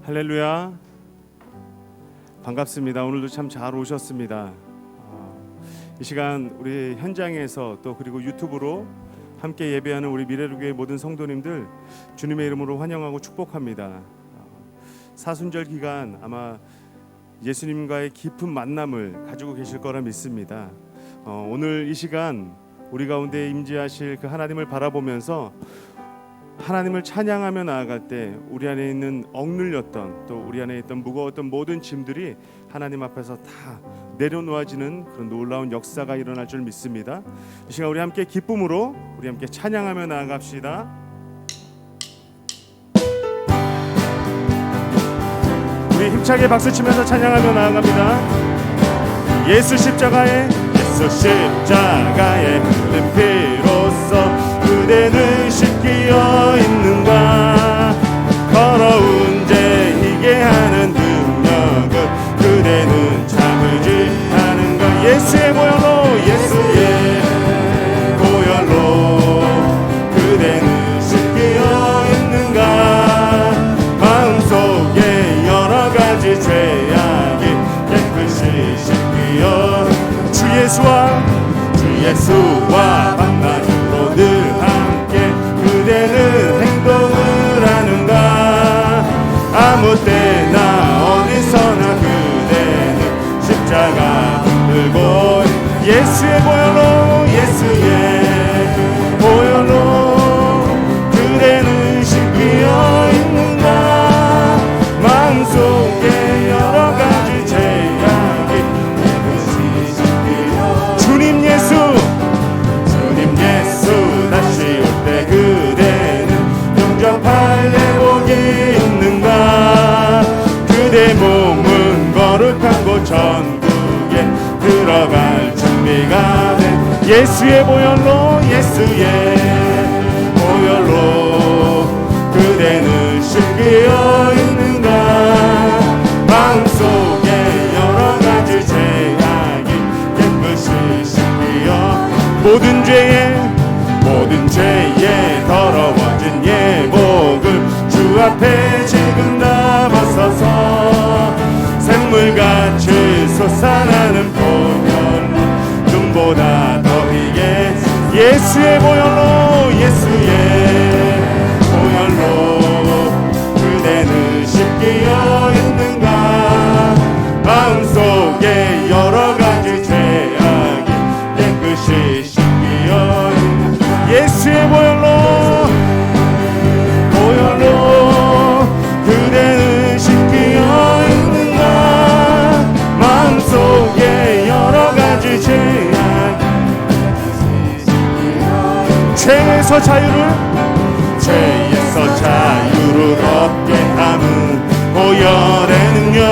할렐루야. 반갑습니다. 오늘도 참 잘 오셨습니다. 이 시간 우리 현장에서 또 그리고 유튜브로 함께 예배하는 우리 미래교회 모든 성도님들 주님의 이름으로 환영하고 축복합니다. 사순절 기간 아마 예수님과의 깊은 만남을 가지고 계실 거라 믿습니다. 오늘 이 시간 우리 가운데 임재하실 그 하나님을 바라보면서 하나님을 찬양하며 나아갈 때 우리 안에 있는 억눌렸던 또 우리 안에 있던 무거웠던 모든 짐들이 하나님 앞에서 다 내려놓아지는 그런 놀라운 역사가 일어날 줄 믿습니다. 이 시간 우리 함께 기쁨으로 우리 함께 찬양하며 나아갑시다. 우리 힘차게 박수치면서 찬양하며 나아갑니다. 예수 십자가에 흘린 피로써 그대는 씻기어 있는가. 더러운 죄 희게 하는 능력을 그대는 참으지 않은가. 예수의 보혈로 그대는 씻기어 있는가. 마음속에 여러 가지 죄악이 깨끗이 씻기어 주 예수와 만나기로 늘 함께 그대는 행동을 하는가. 아무 때나 어디서나 그대는 십자가 들고 예수의 보혈로 그대는 씻기어 있는가. 마음속에 여러 가지 죄악이 주님 예수 다시 올 때 그대는 영접할 예복이 있는가. 그대 몸은 거룩한 곳 천국에 들어갈 준비가 된 예수의 보혈로 그대는 씻기어 있는가. 마음속에 여러 가지 죄악이 깨끗이 씻기어 모든 죄에 더러워진 예복을 주 앞에 지금 남아서서 샘물같이 솟아나는 보혈로 눈보다 더 희게 예수의 보혈로 그대는 씻기어 있는가. 마음속에 여러 가지 죄악이 깨끗이 씻기어 예수의 보혈로 그대는 씻기어 있는가. 마음속에 여러 가지 죄에서 자유를 얻게 함은 보혈의 능력.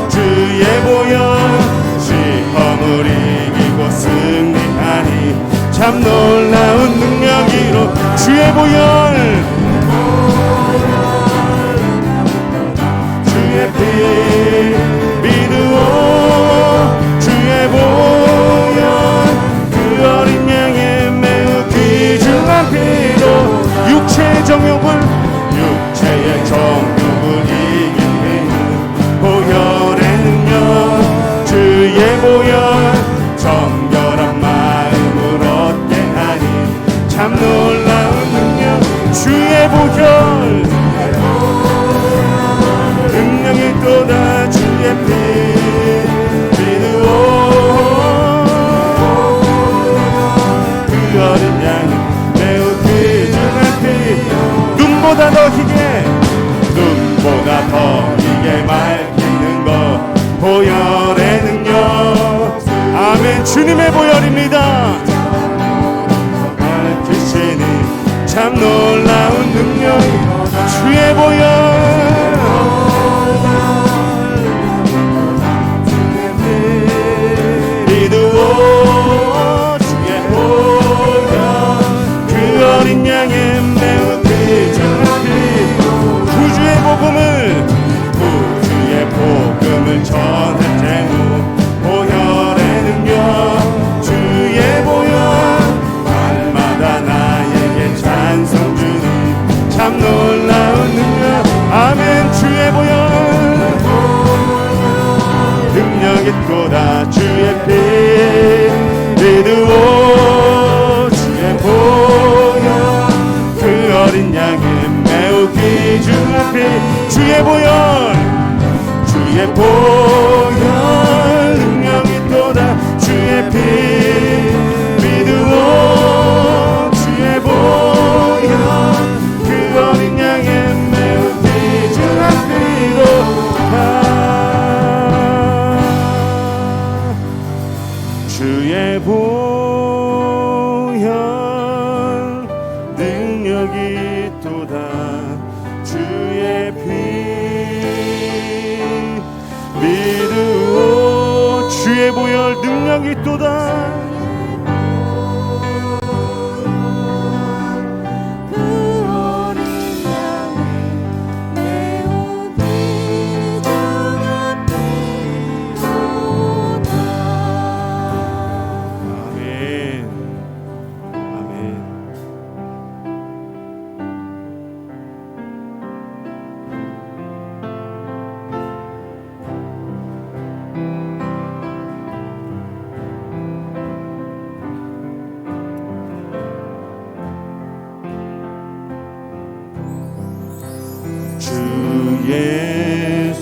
주의 보혈 시험을 이기고 승리하니 참 놀라운 능력이로 주의 보혈 주의 피 믿으오. 주의 보혈 그 어린 양의 매우 귀중한 피로 육체의 정욕을 이기는 보혈의 능력. 주의 보혈 정결한 마음을 얻게 하니 참 놀라운 능력. 주의 보혈 능력이 또다 주의 피 믿으오. 그 어린 양이 매우 귀중한 피 눈보다 더 희게 맑히는 것 보혈의 능력. 아멘. 주님의 보혈입니다. 밝히시니 참 놀라운 능력. 주의 보혈 믿으오. 주의 보혈 그 어린 양의 매우 귀중한 피 구주의 복음을 전할 때무 보혈의 능력. 주의 보혈 날마다 나에게 찬송 주니 참 놀라운 능력. 아멘. 주의 보혈 있도다. 주의 피 믿으오 주의 보혈 그 어린 양의 매우 귀중한 피 주의 보혈 능력 있도다. 주의 피 믿으오 주의 보혈 그 어린 양의 매우 귀중한 피로다. 주의 보혈 능력이 있도다. 주의 피 믿으오 주의 보혈 능력이 있도다.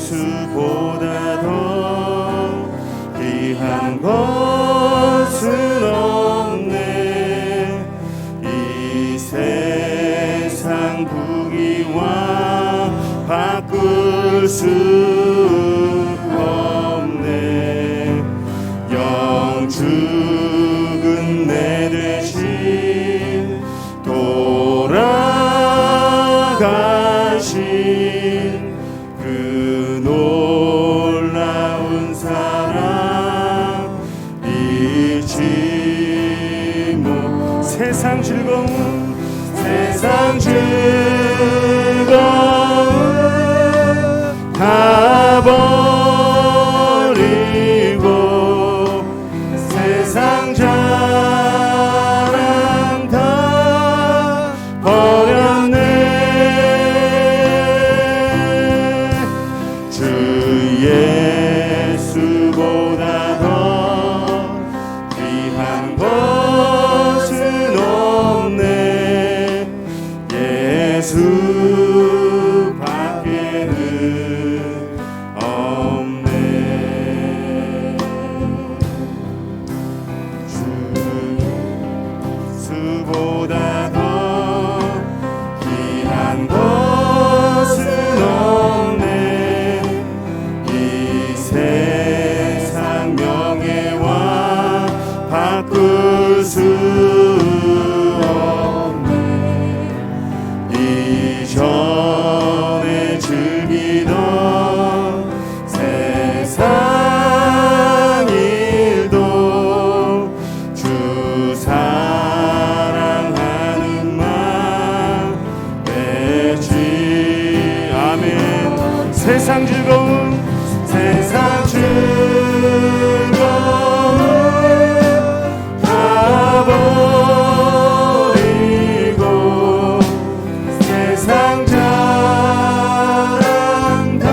예수보다 더 귀한 것은 없네. 이 세상 부귀와 바꿀 수 없네. 영죽은 내 대신 돌아가신 그 놀라운 사랑 잊지 못. 세상 즐거움 다 버리고 세상 자랑 다 버렸네. 주 예수보다 더 귀한 것은 없네. 예수 밖에는 없네. 주 예수보다 더 귀한 것은 없네. 이 세상 명예와 바꿀 수 없네. 이전에 즐기던 세상 일도 주 사랑하는 맘 맺지. 아멘. 세상 즐거움 다 버리고 세상 자랑 다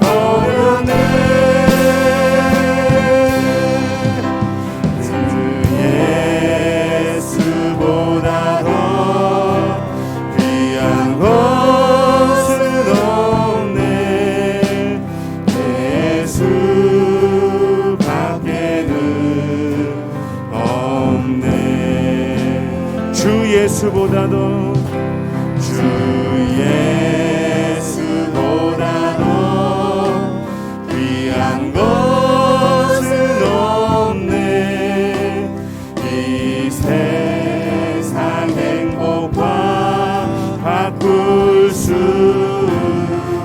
버렸네. 주 예수보다 더 귀한 것은 없네. 예수 밖에는 없네. 주 예수보다도 주 예수보다도 귀한 것은 없네. 이 세상 행복과 바꿀 수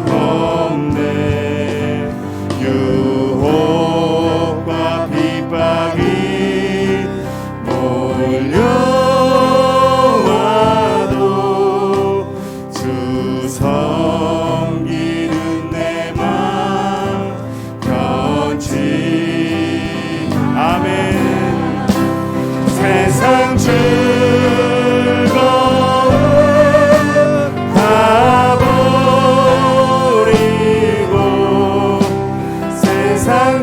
없네. 유혹과 핍박이 몰려와도 주 섬기는 내 맘 변치. 아멘. 세상 즐거움 다 버리고 세상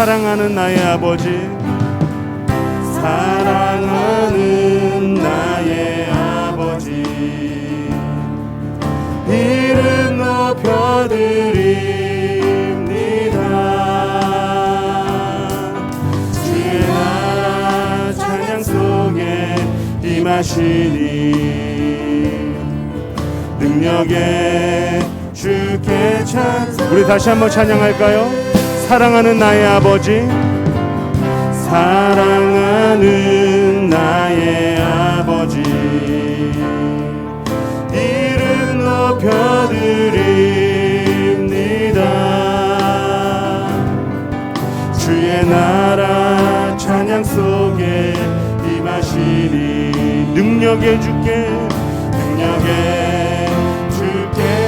사랑하는 나의 아버지, 사랑하는 나의 아버지, 이름 높여드립니다. 주의 나라 찬양 속에 임하시니 능력에 주께 찬송. 우리 다시 한번 찬양할까요? 사랑하는 나의 아버지, 사랑하는 나의 아버지, 이름 높여드립니다. 주의 나라 찬양 속에 임하시니 능력의 주께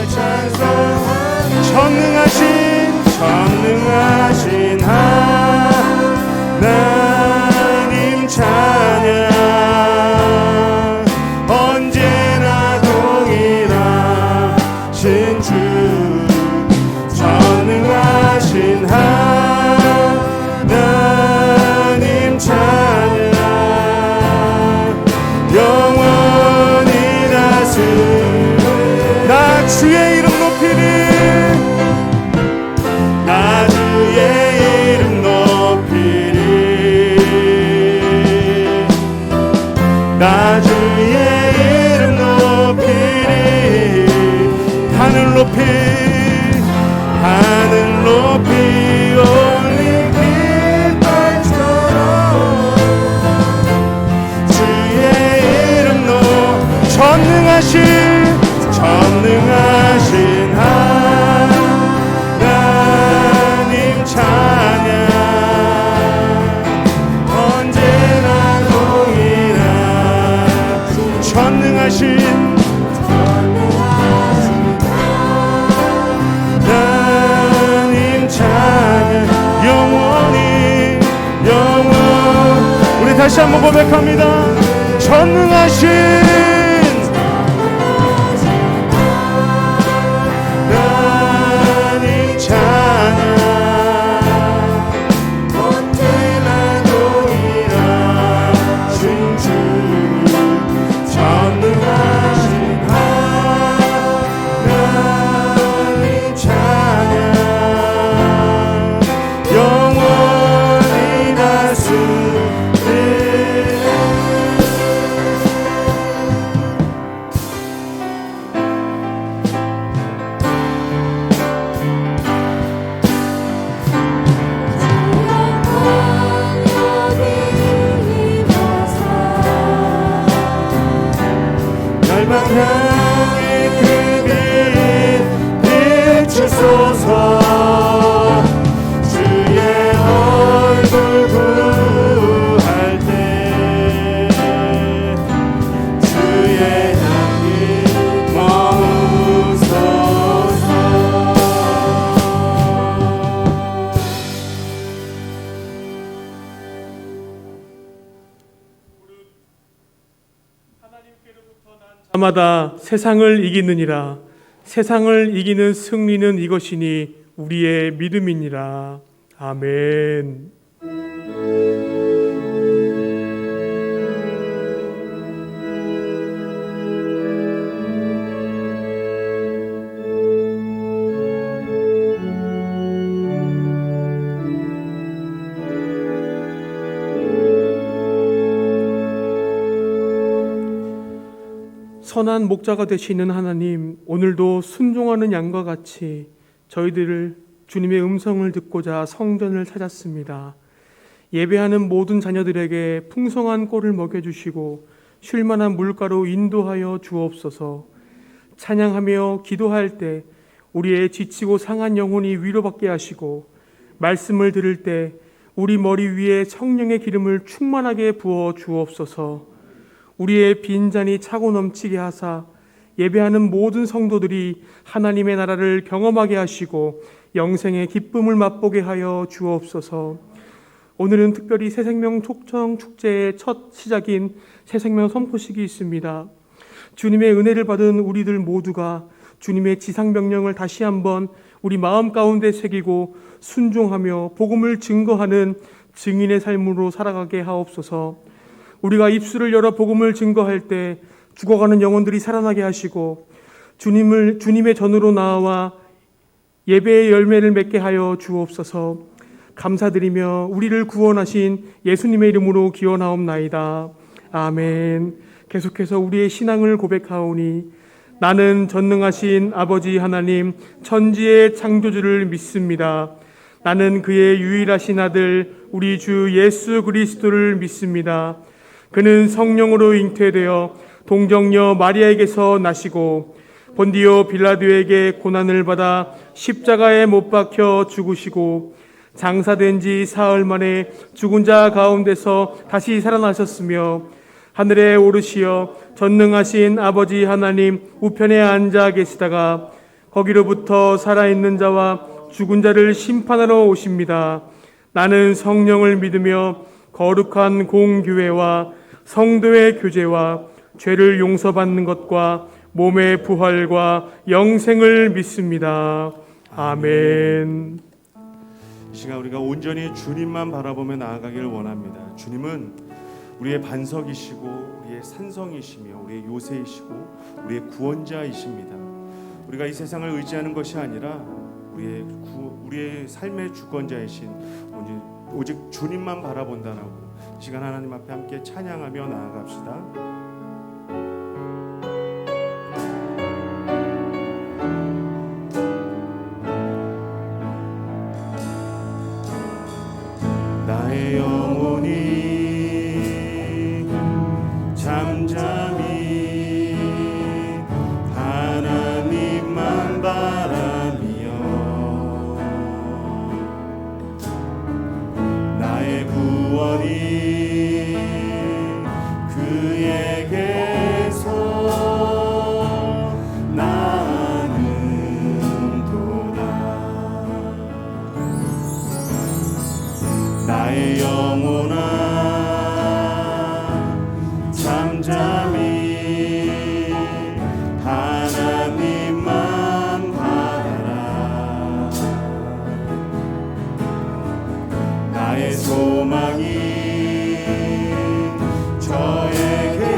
찬송하니 전능하신 하나님 찬양 언제나 동일하신 주 전능하신 하나님 찬양 영원히 다스리네. 나 주의 이름 높이리, 나 주의 이름 높이리, 나 주의 이름 높이리. 하늘 높이 올린 깃발처럼 주의 이름 전능하신 하나님 찬양 언제나 동일하신 전능하신 하나님 찬양 영원히 우리 다시 한번 고백합니다. 전능하신 향해 그 빛 비추소서. 주의 얼굴 구할 때 주의 향기 머무소서. 마다 세상을 이기느니라. 세상을 이기는 승리는 이것이니 우리의 믿음이니라. 아멘. 선한 목자가 되시는 하나님, 오늘도 순종하는 양과 같이 저희들을 주님의 음성을 듣고자 성전을 찾았습니다. 예배하는 모든 자녀들에게 풍성한 꼴을 먹여주시고 쉴만한 물가로 인도하여 주옵소서. 찬양하며 기도할 때 우리의 지치고 상한 영혼이 위로받게 하시고 말씀을 들을 때 우리 머리 위에 성령의 기름을 충만하게 부어 주옵소서. 우리의 빈잔이 차고 넘치게 하사 예배하는 모든 성도들이 하나님의 나라를 경험하게 하시고 영생의 기쁨을 맛보게 하여 주옵소서. 오늘은 특별히 새생명 촉정 축제의 첫 시작인 새생명 선포식이 있습니다. 주님의 은혜를 받은 우리들 모두가 주님의 지상명령을 다시 한번 우리 마음 가운데 새기고 순종하며 복음을 증거하는 증인의 삶으로 살아가게 하옵소서. 우리가 입술을 열어 복음을 증거할 때 죽어가는 영혼들이 살아나게 하시고 주님의 전으로 나와 예배의 열매를 맺게 하여 주옵소서. 감사드리며 우리를 구원하신 예수님의 이름으로 기원하옵나이다. 아멘. 계속해서 우리의 신앙을 고백하오니 나는 전능하신 아버지 하나님 천지의 창조주를 믿습니다. 나는 그의 유일하신 아들 우리 주 예수 그리스도를 믿습니다. 그는 성령으로 잉태되어 동정녀 마리아에게서 나시고 본디오 빌라도에게 고난을 받아 십자가에 못 박혀 죽으시고 장사된 지 사흘 만에 죽은 자 가운데서 다시 살아나셨으며 하늘에 오르시어 전능하신 아버지 하나님 우편에 앉아 계시다가 거기로부터 살아있는 자와 죽은 자를 심판하러 오십니다. 나는 성령을 믿으며 거룩한 공교회와 성도의 교제와 죄를 용서받는 것과 몸의 부활과 영생을 믿습니다. 아멘. 이 시간 우리가 온전히 주님만 바라보며 나아가기를 원합니다. 주님은 우리의 반석이시고 우리의 산성이시며 우리의 요새이시고 우리의 구원자이십니다. 우리가 이 세상을 의지하는 것이 아니라 우리의 삶의 주권자이신 오직 주님만 바라본다라고 이 시간 하나님 앞에 함께 찬양하며 나아갑시다. 나의 영혼이 잠잠히 하나님만 바라며 나의 구원이 그에게서 나는도다. 나의 영혼아 잠잠히 하나님만 바라라. 나의 소망이 저에게서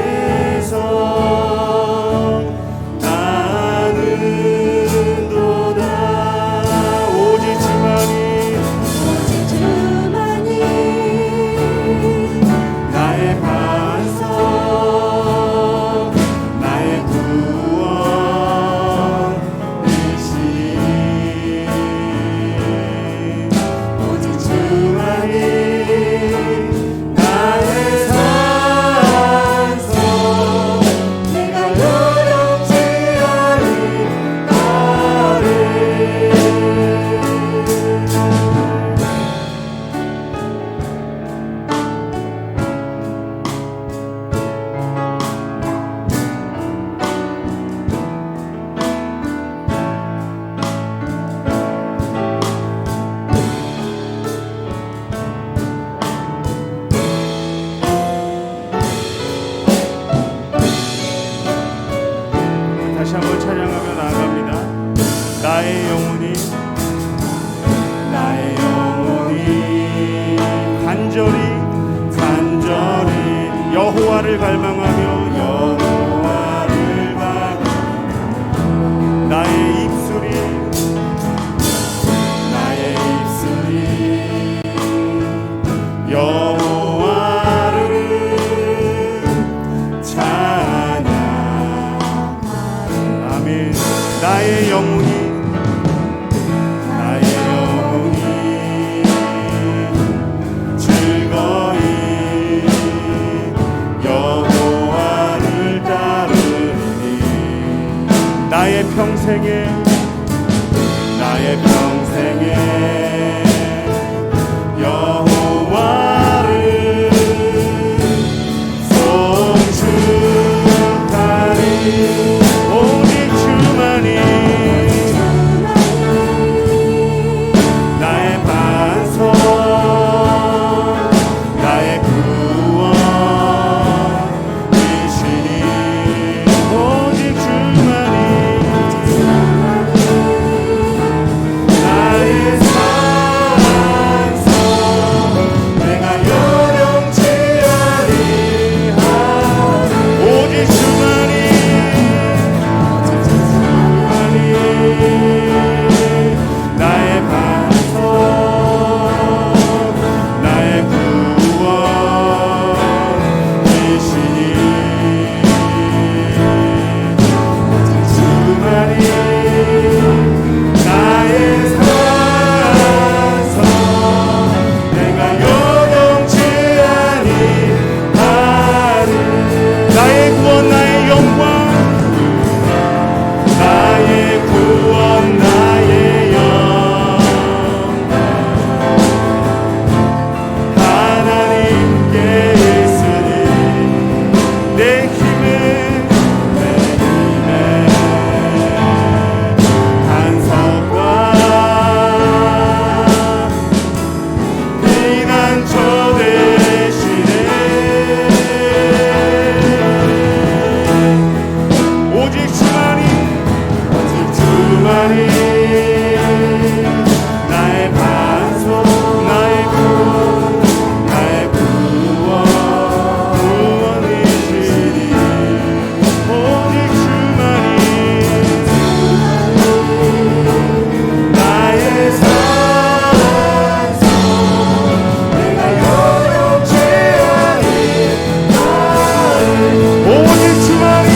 나는도다. 오직 주만이 나의 반석 나의 구원이시니 오직 주만이 나의 산성 내가 요동치 아니하리. 다시 한번 찬양하며 나아갑니다. 나의 영혼이 간절히 여호와를 갈망하며 나의 입술이 여호와를 찬양. 아멘. 나의 영혼이 즐거이 여호와를 따르리니 나의 평생에 여호와를 송축하리. 오직 주만이 나의 반석 나의 구원이시니 오직 주만이 내 힘에 간섭과 비난처 대신에 오직 주만이 나의 반석 나의 구원 나의 구원이시니 오직 주만이 나의 산소 내가 여롭지 아니하니 오직 주만이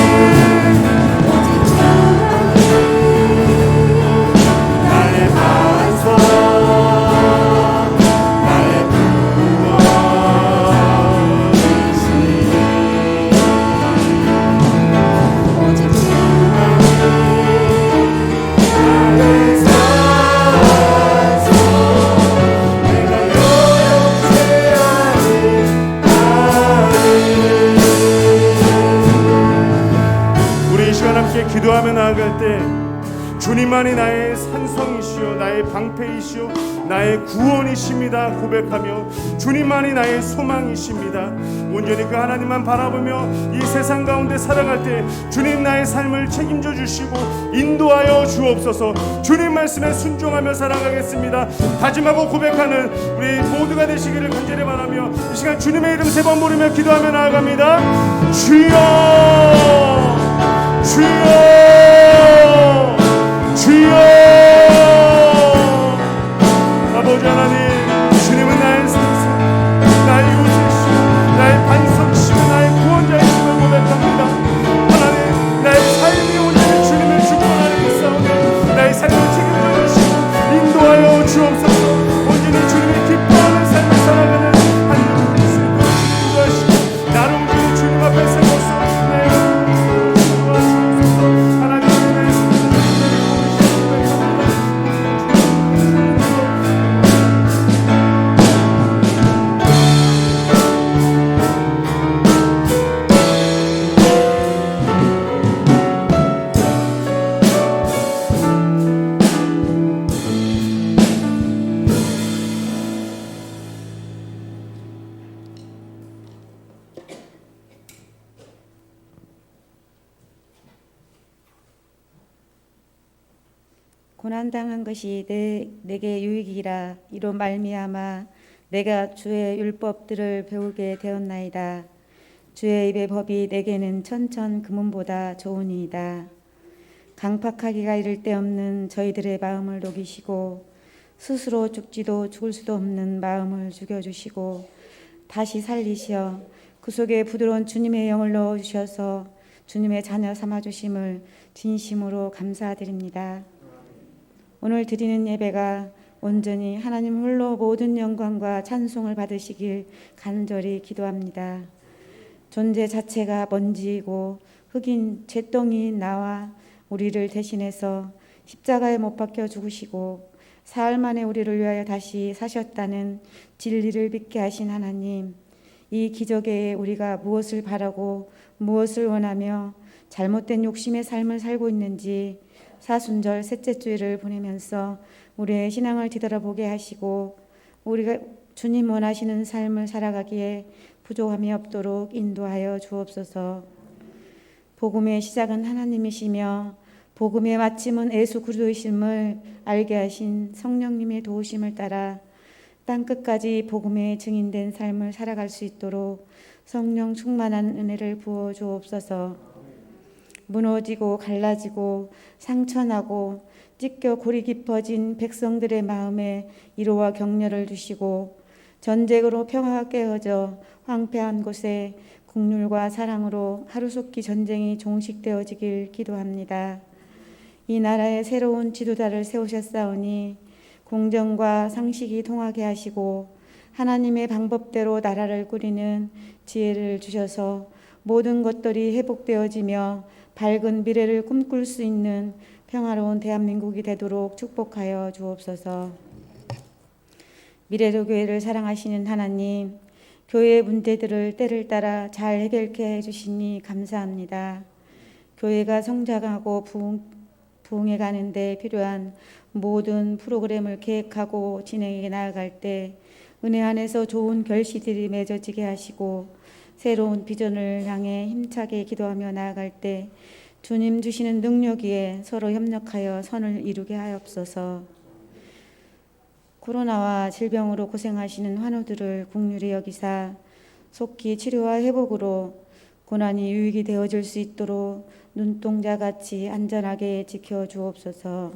나의 반석 나의 구원이시니 오직 주만이 나의 산소 내가 여롭지 아니하니 우리 이 시간 함께 기도하며 나아갈 때 주님만이 나의 산성이시요 나의 방패이시요 나의 구원이십니다 고백하며 주님만이 나의 소망이십니다. 온전히 그 하나님만 바라보며 이 세상 가운데 살아갈 때 주님 나의 삶을 책임져 주시고 인도하여 주옵소서. 주님 말씀에 순종하며 살아가겠습니다. 다짐하고 고백하는 우리 모두가 되시기를 간절히 바라며 이 시간 주님의 이름 세 번 부르며 기도하며 나아갑니다. 주여 주여 주여 아버지 하나님 주님은 나의 산성 나의 요새시오 나의 반석이시오 나의 구원자이심을 고백합니다. 하나님 나의 삶이 온전히 주님을 주권하는 싸움에 나의 삶을 책임져 주시고 인도하여 주옵소서. 온전히 주님이 기뻐하는 삶을 살아가는 하나님 말씀을 인도하시고 나를 온전히 주님 앞에 세워서 나의 주옵소서. 하나님 고난당한 것이 내게 유익이라. 이로 말미암아 내가 주의 율법들을 배우게 되었나이다. 주의 입의 법이 내게는 천천 금은보다 좋으니이다. 강팍하기가 이를 데 없는 저희들의 마음을 녹이시고 스스로 죽지도 죽을 수도 없는 마음을 죽여주시고 다시 살리시어 그 속에 부드러운 주님의 영을 넣어주셔서 주님의 자녀 삼아주심을 진심으로 감사드립니다. 오늘 드리는 예배가 온전히 하나님 홀로 모든 영광과 찬송을 받으시길 간절히 기도합니다. 존재 자체가 먼지이고 흙인 잿덩이 나와 우리를 대신해서 십자가에 못 박혀 죽으시고 사흘 만에 우리를 위하여 다시 사셨다는 진리를 믿게 하신 하나님, 이 기적에 우리가 무엇을 바라고 무엇을 원하며 잘못된 욕심의 삶을 살고 있는지 사순절 셋째 주일을 보내면서 우리의 신앙을 뒤돌아보게 하시고 우리가 주님 원하시는 삶을 살아가기에 부족함이 없도록 인도하여 주옵소서. 복음의 시작은 하나님이시며 복음의 마침은 예수 그리스도이심을 알게 하신 성령님의 도우심을 따라 땅끝까지 복음의 증인된 삶을 살아갈 수 있도록 성령 충만한 은혜를 부어 주옵소서. 무너지고 갈라지고 상처나고 찢겨 골이 깊어진 백성들의 마음에 위로와 격려를 주시고 전쟁으로 평화가 깨어져 황폐한 곳에 국률과 사랑으로 하루속히 전쟁이 종식되어지길 기도합니다. 이 나라에 새로운 지도자를 세우셨사오니 공정과 상식이 통하게 하시고 하나님의 방법대로 나라를 꾸리는 지혜를 주셔서 모든 것들이 회복되어지며 밝은 미래를 꿈꿀 수 있는 평화로운 대한민국이 되도록 축복하여 주옵소서. 미래로 교회를 사랑하시는 하나님, 교회의 문제들을 때를 따라 잘 해결케 해주시니 감사합니다. 교회가 성장하고 부흥해 가는데 필요한 모든 프로그램을 계획하고 진행해 나아갈 때 은혜 안에서 좋은 결실들이 맺어지게 하시고 새로운 비전을 향해 힘차게 기도하며 나아갈 때 주님 주시는 능력 위에 서로 협력하여 선을 이루게 하옵소서. 코로나와 질병으로 고생하시는 환우들을 긍휼히 여기사 속히 치료와 회복으로 고난이 유익이 되어질 수 있도록 눈동자같이 안전하게 지켜주옵소서.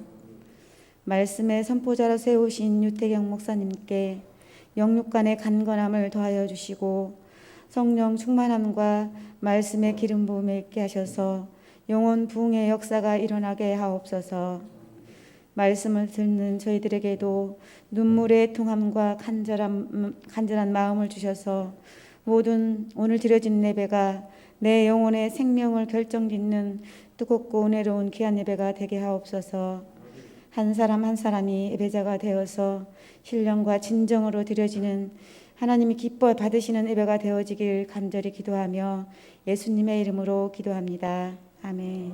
말씀의 선포자로 세우신 유태경 목사님께 영육간의 간건함을 더하여 주시고 성령 충만함과 말씀의 기름 부음에 있게 하셔서 영혼 부흥의 역사가 일어나게 하옵소서. 말씀을 듣는 저희들에게도 눈물의 통함과 간절한 마음을 주셔서 모든 오늘 드려진 예배가 내 영혼의 생명을 결정짓는 뜨겁고 은혜로운 귀한 예배가 되게 하옵소서. 한 사람 한 사람이 예배자가 되어서 신령과 진정으로 드려지는 하나님이 기뻐 받으시는 예배가 되어지길 간절히 기도하며 예수님의 이름으로 기도합니다. 아멘.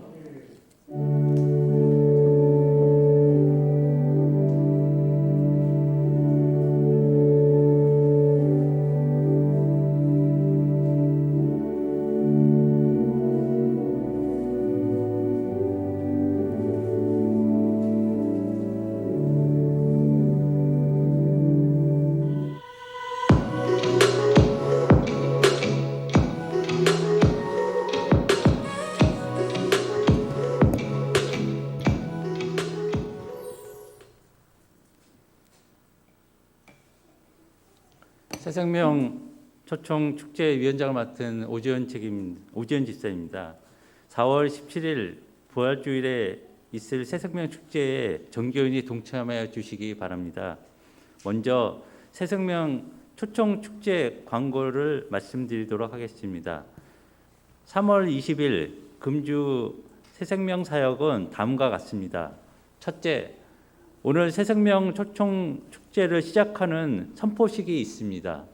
새생명 초청 축제 위원장을 맡은 오지연 집사입니다. 4월 17일 부활주일에 있을 새생명 축제에 정교인이 동참하여 주시기 바랍니다. 먼저 새생명 초청 축제 광고를 말씀드리도록 하겠습니다. 3월 20일 금주 새생명 사역은 다음과 같습니다. 첫째, 오늘 새생명 초청 축제를 시작하는 선포식이 있습니다.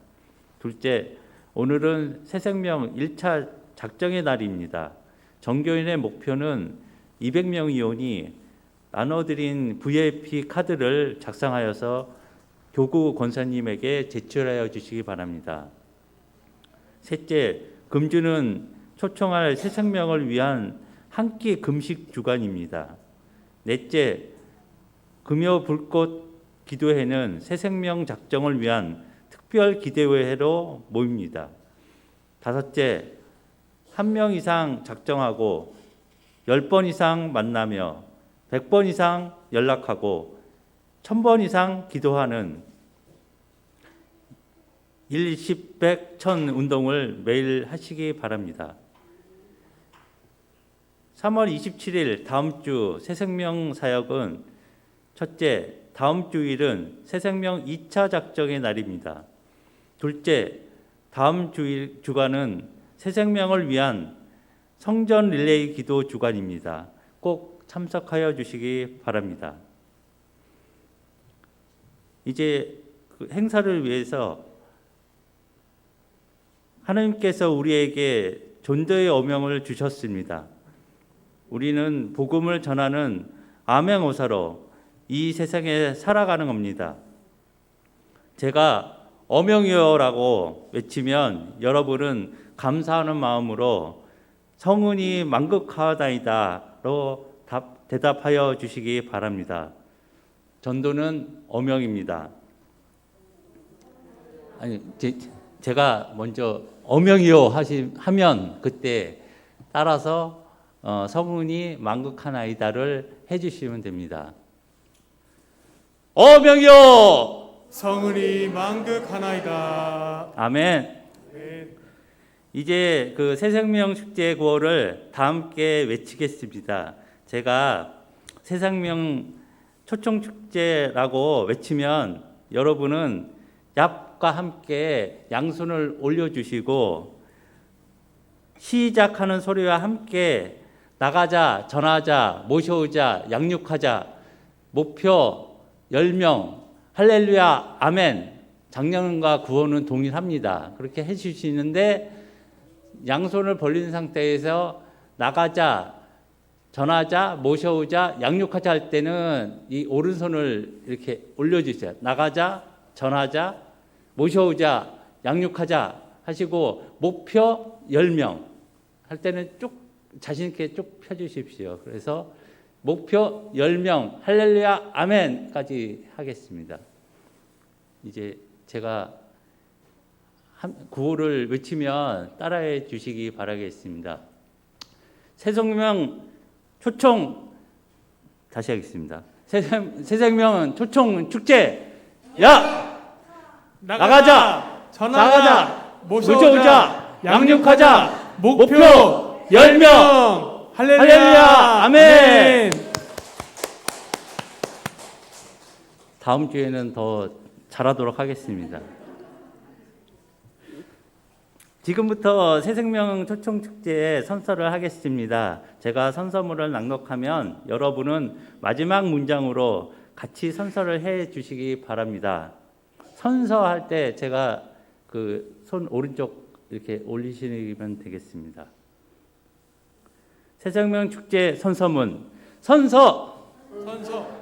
둘째, 오늘은 새생명 1차 작정의 날입니다. 정교인의 목표는 200명 이온이 나눠드린 VIP 카드를 작성하여서 교구 권사님에게 제출하여 주시기 바랍니다. 셋째, 금주는 초청할 새생명을 위한 한 끼 금식 주간입니다. 넷째, 금요 불꽃 기도회는 새생명 작정을 위한 특별 기도회로 모입니다. 다섯째, 1명 이상 작정하고 10번 이상 만나며 100번 이상 연락하고 1000번 이상 기도하는 1, 10, 100, 1000 운동을 매일 하시기 바랍니다. 3월 27일 다음 주 새생명 사역은 첫째, 다음 주일은 새생명 2차 작정의 날입니다. 둘째, 다음 주간은 새생명을 위한 성전 릴레이 기도 주간입니다. 꼭 참석하여 주시기 바랍니다. 이제 그 행사를 위해서 하나님께서 우리에게 전도의 어명을 주셨습니다. 우리는 복음을 전하는 암행어사로 이 세상에 살아가는 겁니다. 제가 어명이여라고 외치면 여러분은 감사하는 마음으로 성은이 만극하다이다로 대답하여 주시기 바랍니다. 전도는 어명입니다. 아니, 제가 먼저 어명이요 하면 그때 따라서 성은이 만극하나이다를 해주시면 됩니다. 어명이요! 성은이 만극하나이다. 아멘. 이제 그 새생명 축제 구호를 다 함께 외치겠습니다. 제가 새생명 초청 축제라고 외치면 여러분은 얍과 함께 양손을 올려주시고 시작하는 소리와 함께 나가자, 전하자, 모셔오자, 양육하자, 목표 10명, 할렐루야, 아멘 장년과 구호는 동일합니다. 그렇게 해주시는데 양손을 벌린 상태에서 나가자, 전하자, 모셔오자, 양육하자 할 때는 이 오른손을 이렇게 올려주세요. 나가자, 전하자, 모셔오자, 양육하자 하시고 목표 10명 할 때는 쭉 자신 있게 쭉 펴주십시오. 그래서 목표 10명 할렐루야 아멘까지 하겠습니다. 이제 제가 구호를 외치면 따라해 주시기 바라겠습니다. 새생명 초청 다시 하겠습니다. 새생명 초청 축제 나가자 전하자 모셔오자 양육하자 목표 10명 할렐루야 아멘. 다음 주에는 더 잘하도록 하겠습니다. 지금부터 새생명 초청축제에 선서를 하겠습니다. 제가 선서문을 낭독하면 여러분은 마지막 문장으로 같이 선서를 해 주시기 바랍니다. 선서할 때 제가 그 손 오른쪽 이렇게 올리시면 되겠습니다. 새생명 축제 선서문. 선서.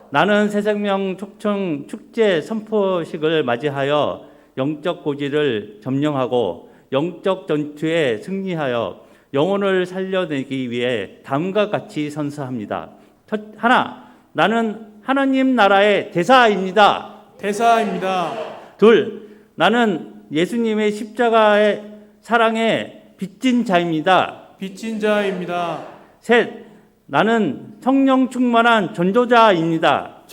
나는 새생명 초청 축제 선포식을 맞이하여 영적 고지를 점령하고 영적 전투에 승리하여 영혼을 살려내기 위해 다음과 같이 선서합니다. 하나, 나는 하나님 나라의 대사입니다. 둘, 나는 예수님의 십자가의 사랑에 빚진 자입니다. 셋, 나는 성령 충만한 전도자입니다.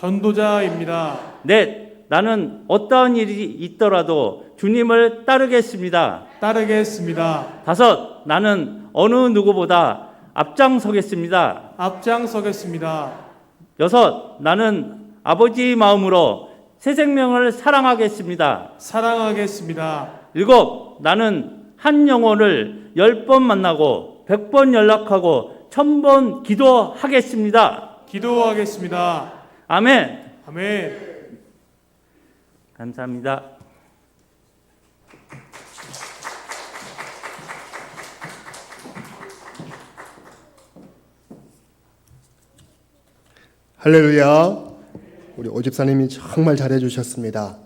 넷, 나는 어떠한 일이 있더라도 주님을 따르겠습니다. 다섯, 나는 어느 누구보다 앞장서겠습니다. 여섯, 나는 아버지 마음으로 새 생명을 사랑하겠습니다. 일곱, 나는 한 영혼을 10번 만나고 100번 연락하고 1000번 기도하겠습니다. 아멘. 감사합니다. 할렐루야. 우리 오집사님이 정말 잘해 주셨습니다.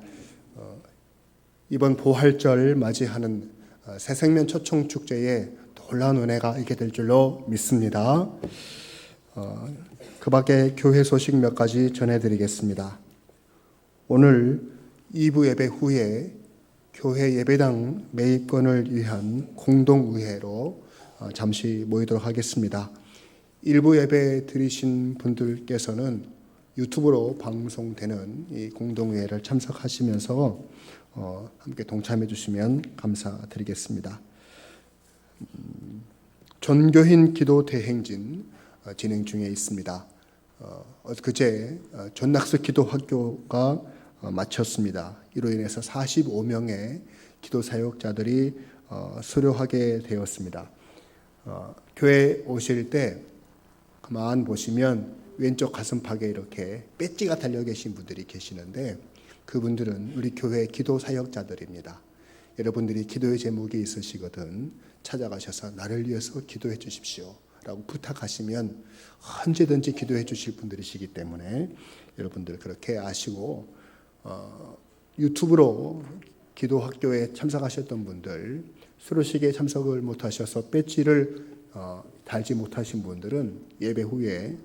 이번 부활절 맞이하는 새생명 초청 축제에 놀라운 은혜가 있게 될 줄로 믿습니다. 그 밖에 교회 소식 몇 가지 전해드리겠습니다. 오늘 2부 예배 후에 교회 예배당 매입권을 위한 공동의회로 잠시 모이도록 하겠습니다. 1부 예배 드리신 분들께서는 유튜브로 방송되는 이 공동회의를 참석하시면서 함께 동참해 주시면 감사드리겠습니다. 전교인 기도 대행진 진행 중에 있습니다. 그제 전낙스 기도 학교가 마쳤습니다. 이로 인해서 45명의 기도 사역자들이 수료하게 되었습니다. 교회 오실 때 가만 보시면 왼쪽 가슴팍에 이렇게 배지가 달려 계신 분들이 계시는데 그분들은 우리 교회 기도 사역자들입니다. 여러분들이 기도의 제목이 있으시거든 찾아가셔서 나를 위해서 기도해 주십시오 라고 부탁하시면 언제든지 기도해 주실 분들이시기 때문에 여러분들 그렇게 아시고 유튜브로 기도학교에 참석하셨던 분들 수료식에 참석을 못하셔서 배지를 달지 못하신 분들은 예배 후에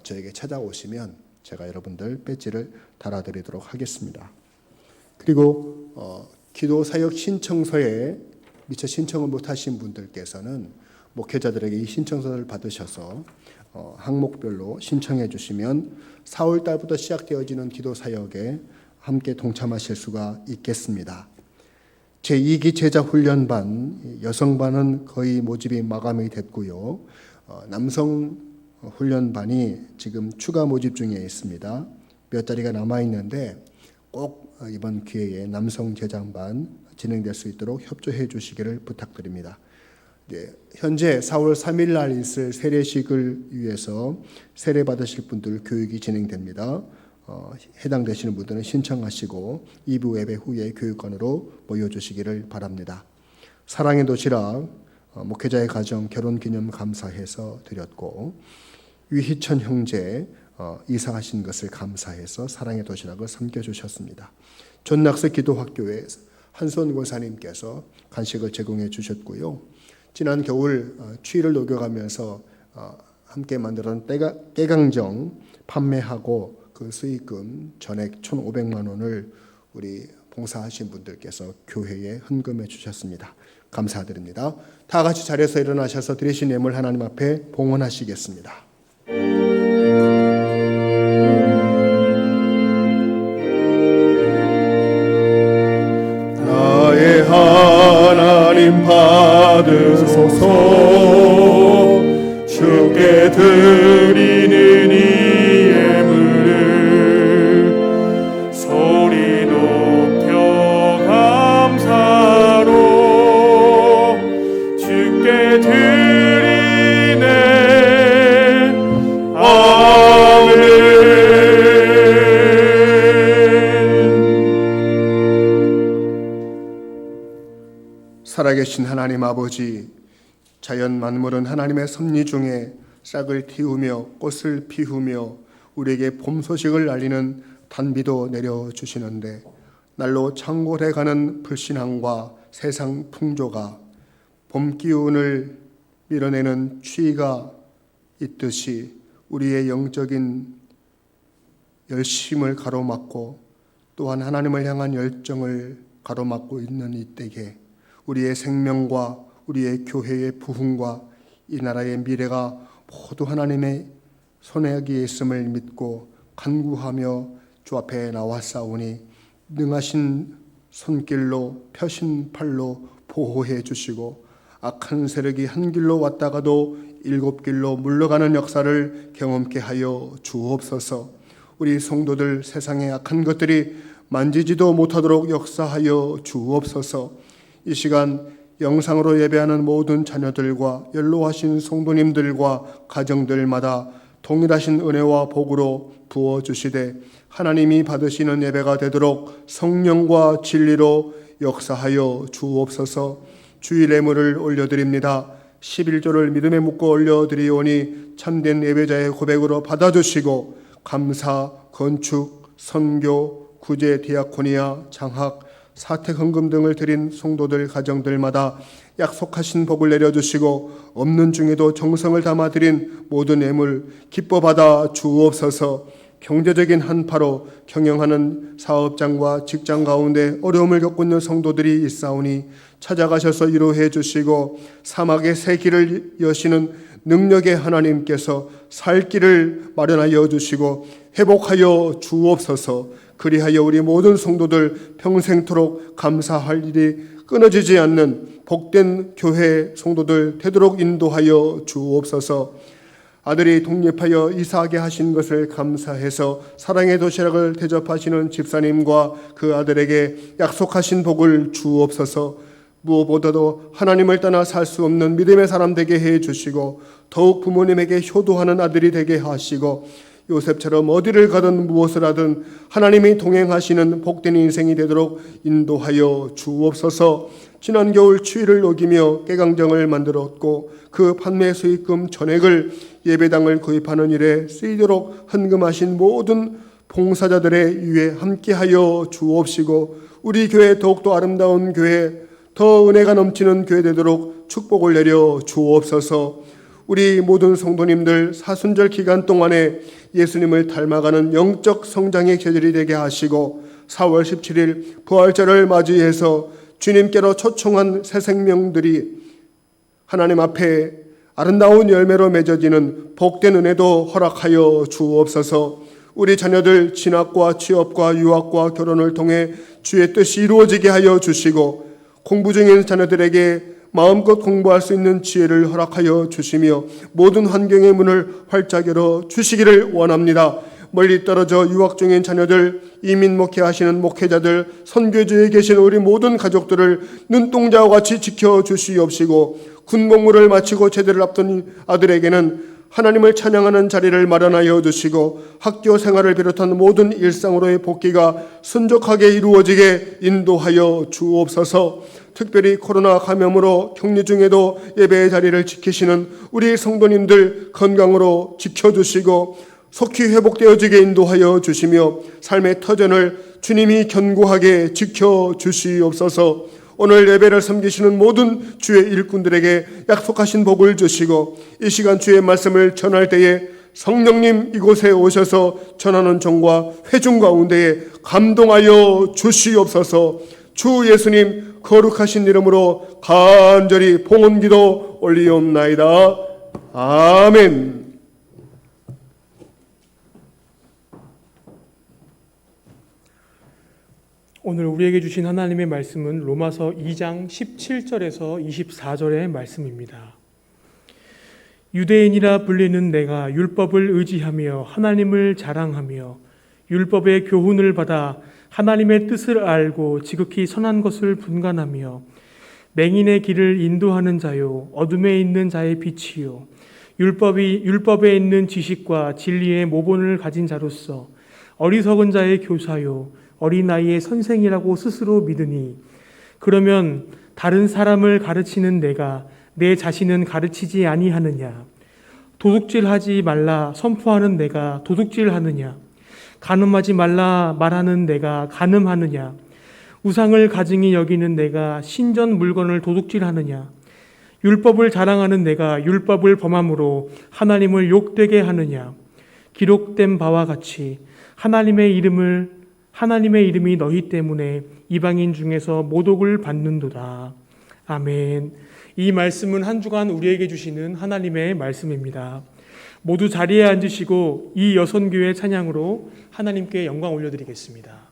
저에게 찾아오시면 제가 여러분들 배지를 달아드리도록 하겠습니다. 그리고 기도 사역 신청서에 미처 신청을 못하신 분들께서는 목회자들에게 이 신청서를 받으셔서 항목별로 신청해 주시면 4월 달부터 시작되어지는 기도 사역에 함께 동참하실 수가 있겠습니다. 제2기 제자 훈련반 여성반은 거의 모집이 마감이 됐고요. 남성 훈련반이 지금 추가 모집 중에 있습니다. 몇 자리가 남아 있는데 꼭 이번 기회에 남성 제자반 진행될 수 있도록 협조해 주시기를 부탁드립니다. 현재 4월 3일 날 있을 세례식을 위해서 세례 받으실 분들 교육이 진행됩니다. 해당되시는 분들은 신청하시고 2부 예배 후에 교육관으로 모여주시기를 바랍니다. 사랑의 도시락 목회자의 가정 결혼기념 감사해서 드렸고, 위희천 형제 이사하신 것을 감사해서 사랑의 도시락을 섬겨주셨습니다. 존낙스 기도학교의 한손 권사님께서 간식을 제공해 주셨고요. 지난 겨울 추위를 녹여가면서 함께 만들어낸 깨강정 판매하고 그 수익금 전액 1,500만 원을 우리 봉사하신 분들께서 교회에 헌금해 주셨습니다. 감사드립니다. 다 같이 자리에서 일어나셔서 드리신 예물 하나님 앞에 봉헌하시겠습니다. 나의 하나님 받으소서. 주께 드리는 이 예물을 소리 높여 감사로 주께 드리네. 아멘. 살아계신 하나님 아버지, 자연 만물은 하나님의 섭리 중에 싹을 틔우며 꽃을 피우며 우리에게 봄 소식을 알리는 단비도 내려주시는데, 날로 창궐해가는 불신앙과 세상 풍조가 봄 기운을 밀어내는 추위가 있듯이 우리의 영적인 열심을 가로막고 또한 하나님을 향한 열정을 가로막고 있는 이때에 우리의 생명과 우리의 교회의 부흥과 이 나라의 미래가 모두 하나님의 손아귀에 있음을 믿고 간구하며 주 앞에 나왔사오니 능하신 손길로 펴신 팔로 보호해 주시고 악한 세력이 한 길로 왔다가도 7길로 물러가는 역사를 경험케 하여 주옵소서. 우리 성도들 세상의 악한 것들이 만지지도 못하도록 역사하여 주옵소서. 이 시간 영상으로 예배하는 모든 자녀들과 연로하신 성도님들과 가정들마다 동일하신 은혜와 복으로 부어주시되 하나님이 받으시는 예배가 되도록 성령과 진리로 역사하여 주옵소서. 주일 예물을 올려드립니다. 11조를 믿음에 묻고 올려드리오니 참된 예배자의 고백으로 받아주시고 감사, 건축, 선교, 구제, 디아코니아, 장학, 사택 헌금 등을 드린 성도들 가정들마다 약속하신 복을 내려주시고 없는 중에도 정성을 담아 드린 모든 예물 기뻐 받아 주옵소서. 경제적인 한파로 경영하는 사업장과 직장 가운데 어려움을 겪고 있는 성도들이 있사오니 찾아가셔서 위로해 주시고 사막의 새 길을 여시는 능력의 하나님께서 살 길을 마련하여 주시고 회복하여 주옵소서. 그리하여 우리 모든 성도들 평생토록 감사할 일이 끊어지지 않는 복된 교회 성도들 되도록 인도하여 주옵소서. 아들이 독립하여 이사하게 하신 것을 감사해서 사랑의 도시락을 대접하시는 집사님과 그 아들에게 약속하신 복을 주옵소서. 무엇보다도 하나님을 떠나 살 수 없는 믿음의 사람 되게 해 주시고 더욱 부모님에게 효도하는 아들이 되게 하시고 요셉처럼 어디를 가든 무엇을 하든 하나님이 동행하시는 복된 인생이 되도록 인도하여 주옵소서. 지난 겨울 추위를 녹이며 깨강정을 만들었고 그 판매 수익금 전액을 예배당을 구입하는 일에 쓰이도록 헌금하신 모든 봉사자들의 위에 함께하여 주옵시고 우리 교회 더욱더 아름다운 교회, 더 은혜가 넘치는 교회 되도록 축복을 내려 주옵소서. 우리 모든 성도님들 사순절 기간 동안에 예수님을 닮아가는 영적 성장의 계절이 되게 하시고 4월 17일 부활절을 맞이해서 주님께로 초청한 새 생명들이 하나님 앞에 아름다운 열매로 맺어지는 복된 은혜도 허락하여 주옵소서. 우리 자녀들 진학과 취업과 유학과 결혼을 통해 주의 뜻이 이루어지게 하여 주시고 공부 중인 자녀들에게 마음껏 공부할 수 있는 지혜를 허락하여 주시며 모든 환경의 문을 활짝 열어 주시기를 원합니다. 멀리 떨어져 유학 중인 자녀들, 이민 목회하시는 목회자들, 선교지에 계신 우리 모든 가족들을 눈동자와 같이 지켜주시옵시고 군복무를 마치고 제대를 앞둔 아들에게는 하나님을 찬양하는 자리를 마련하여 주시고 학교 생활을 비롯한 모든 일상으로의 복귀가 순적하게 이루어지게 인도하여 주옵소서. 특별히 코로나 감염으로 격리 중에도 예배의 자리를 지키시는 우리 성도님들 건강으로 지켜주시고 속히 회복되어지게 인도하여 주시며 삶의 터전을 주님이 견고하게 지켜주시옵소서. 오늘 예배를 섬기시는 모든 주의 일꾼들에게 약속하신 복을 주시고 이 시간 주의 말씀을 전할 때에 성령님 이곳에 오셔서 전하는 종과 회중 가운데에 감동하여 주시옵소서. 주 예수님 거룩하신 이름으로 간절히 봉헌기도 올리옵나이다. 아멘. 오늘 우리에게 주신 하나님의 말씀은 로마서 2장 17절에서 24절의 말씀입니다. 유대인이라 불리는 내가 율법을 의지하며 하나님을 자랑하며 율법의 교훈을 받아 하나님의 뜻을 알고 지극히 선한 것을 분간하며 맹인의 길을 인도하는 자요 어둠에 있는 자의 빛이요 율법에 있는 지식과 진리의 모본을 가진 자로서 어리석은 자의 교사요 어린아이의 선생이라고 스스로 믿으니 그러면 다른 사람을 가르치는 내가 내 자신은 가르치지 아니하느냐? 도둑질하지 말라 선포하는 내가 도둑질하느냐? 간음하지 말라 말하는 내가 간음하느냐? 우상을 가증히 여기는 내가 신전 물건을 도둑질하느냐? 율법을 자랑하는 내가 율법을 범함으로 하나님을 욕되게 하느냐? 기록된 바와 같이 하나님의 이름이 너희 때문에 이방인 중에서 모독을 받는도다. 아멘. 이 말씀은 한 주간 우리에게 주시는 하나님의 말씀입니다. 모두 자리에 앉으시고 이 여선교회 찬양으로 하나님께 영광 올려드리겠습니다.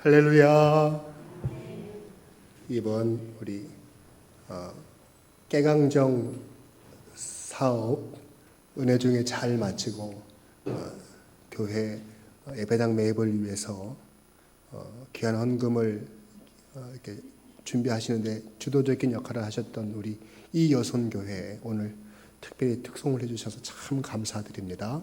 할렐루야. 이번 우리 깨강정 사업 은혜 중에 잘 마치고 교회 예배당 매입을 위해서 귀한 헌금을 이렇게 준비하시는데 주도적인 역할을 하셨던 우리 이여손 교회에 오늘 특별히 특송을 해주셔서 참 감사드립니다.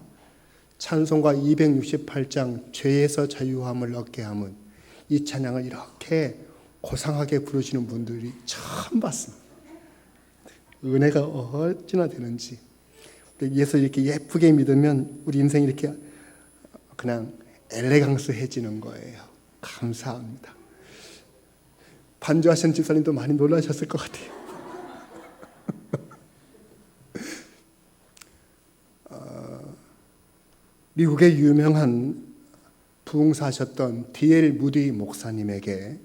찬송가 268장 죄에서 자유함을 얻게 함은 이 찬양을 이렇게 고상하게 부르시는 분들이 처음 봤습니다. 은혜가 어찌나 되는지. 예수 이렇게 예쁘게 믿으면 우리 인생이 이렇게 그냥 엘레강스해지는 거예요. 감사합니다. 반주하신 집사님도 많이 놀라셨을 것 같아요. 미국의 유명한 부흥사셨던 D.L. 무디 목사님에게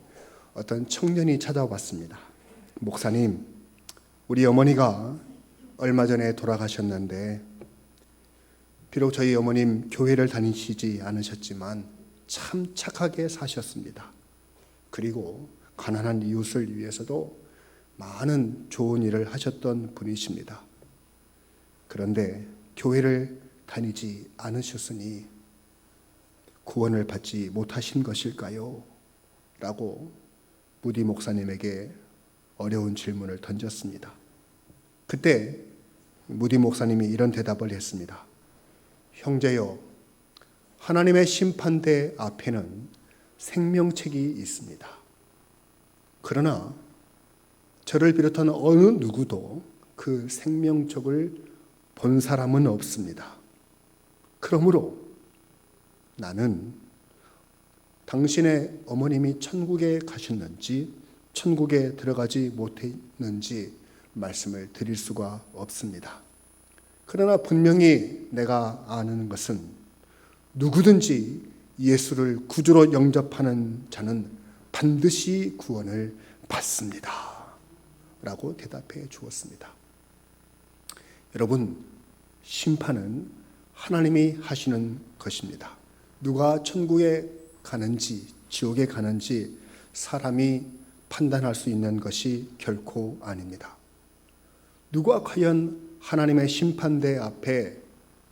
어떤 청년이 찾아왔습니다. 목사님, 우리 어머니가 얼마 전에 돌아가셨는데 비록 저희 어머님 교회를 다니시지 않으셨지만 참 착하게 사셨습니다. 그리고 가난한 이웃을 위해서도 많은 좋은 일을 하셨던 분이십니다. 그런데 교회를 다니지 않으셨으니 구원을 받지 못하신 것일까요? 라고 무디 목사님에게 어려운 질문을 던졌습니다. 그때 무디 목사님이 이런 대답을 했습니다. 형제여, 하나님의 심판대 앞에는 생명책이 있습니다. 그러나 저를 비롯한 어느 누구도 그 생명책을 본 사람은 없습니다. 그러므로 나는 당신의 어머님이 천국에 가셨는지 천국에 들어가지 못했는지 말씀을 드릴 수가 없습니다. 그러나 분명히 내가 아는 것은 누구든지 예수를 구주로 영접하는 자는 반드시 구원을 받습니다. 라고 대답해 주었습니다. 여러분, 심판은 하나님이 하시는 것입니다. 누가 천국에 가는지 지옥에 가는지 사람이 판단할 수 있는 것이 결코 아닙니다. 누가 과연 하나님의 심판대 앞에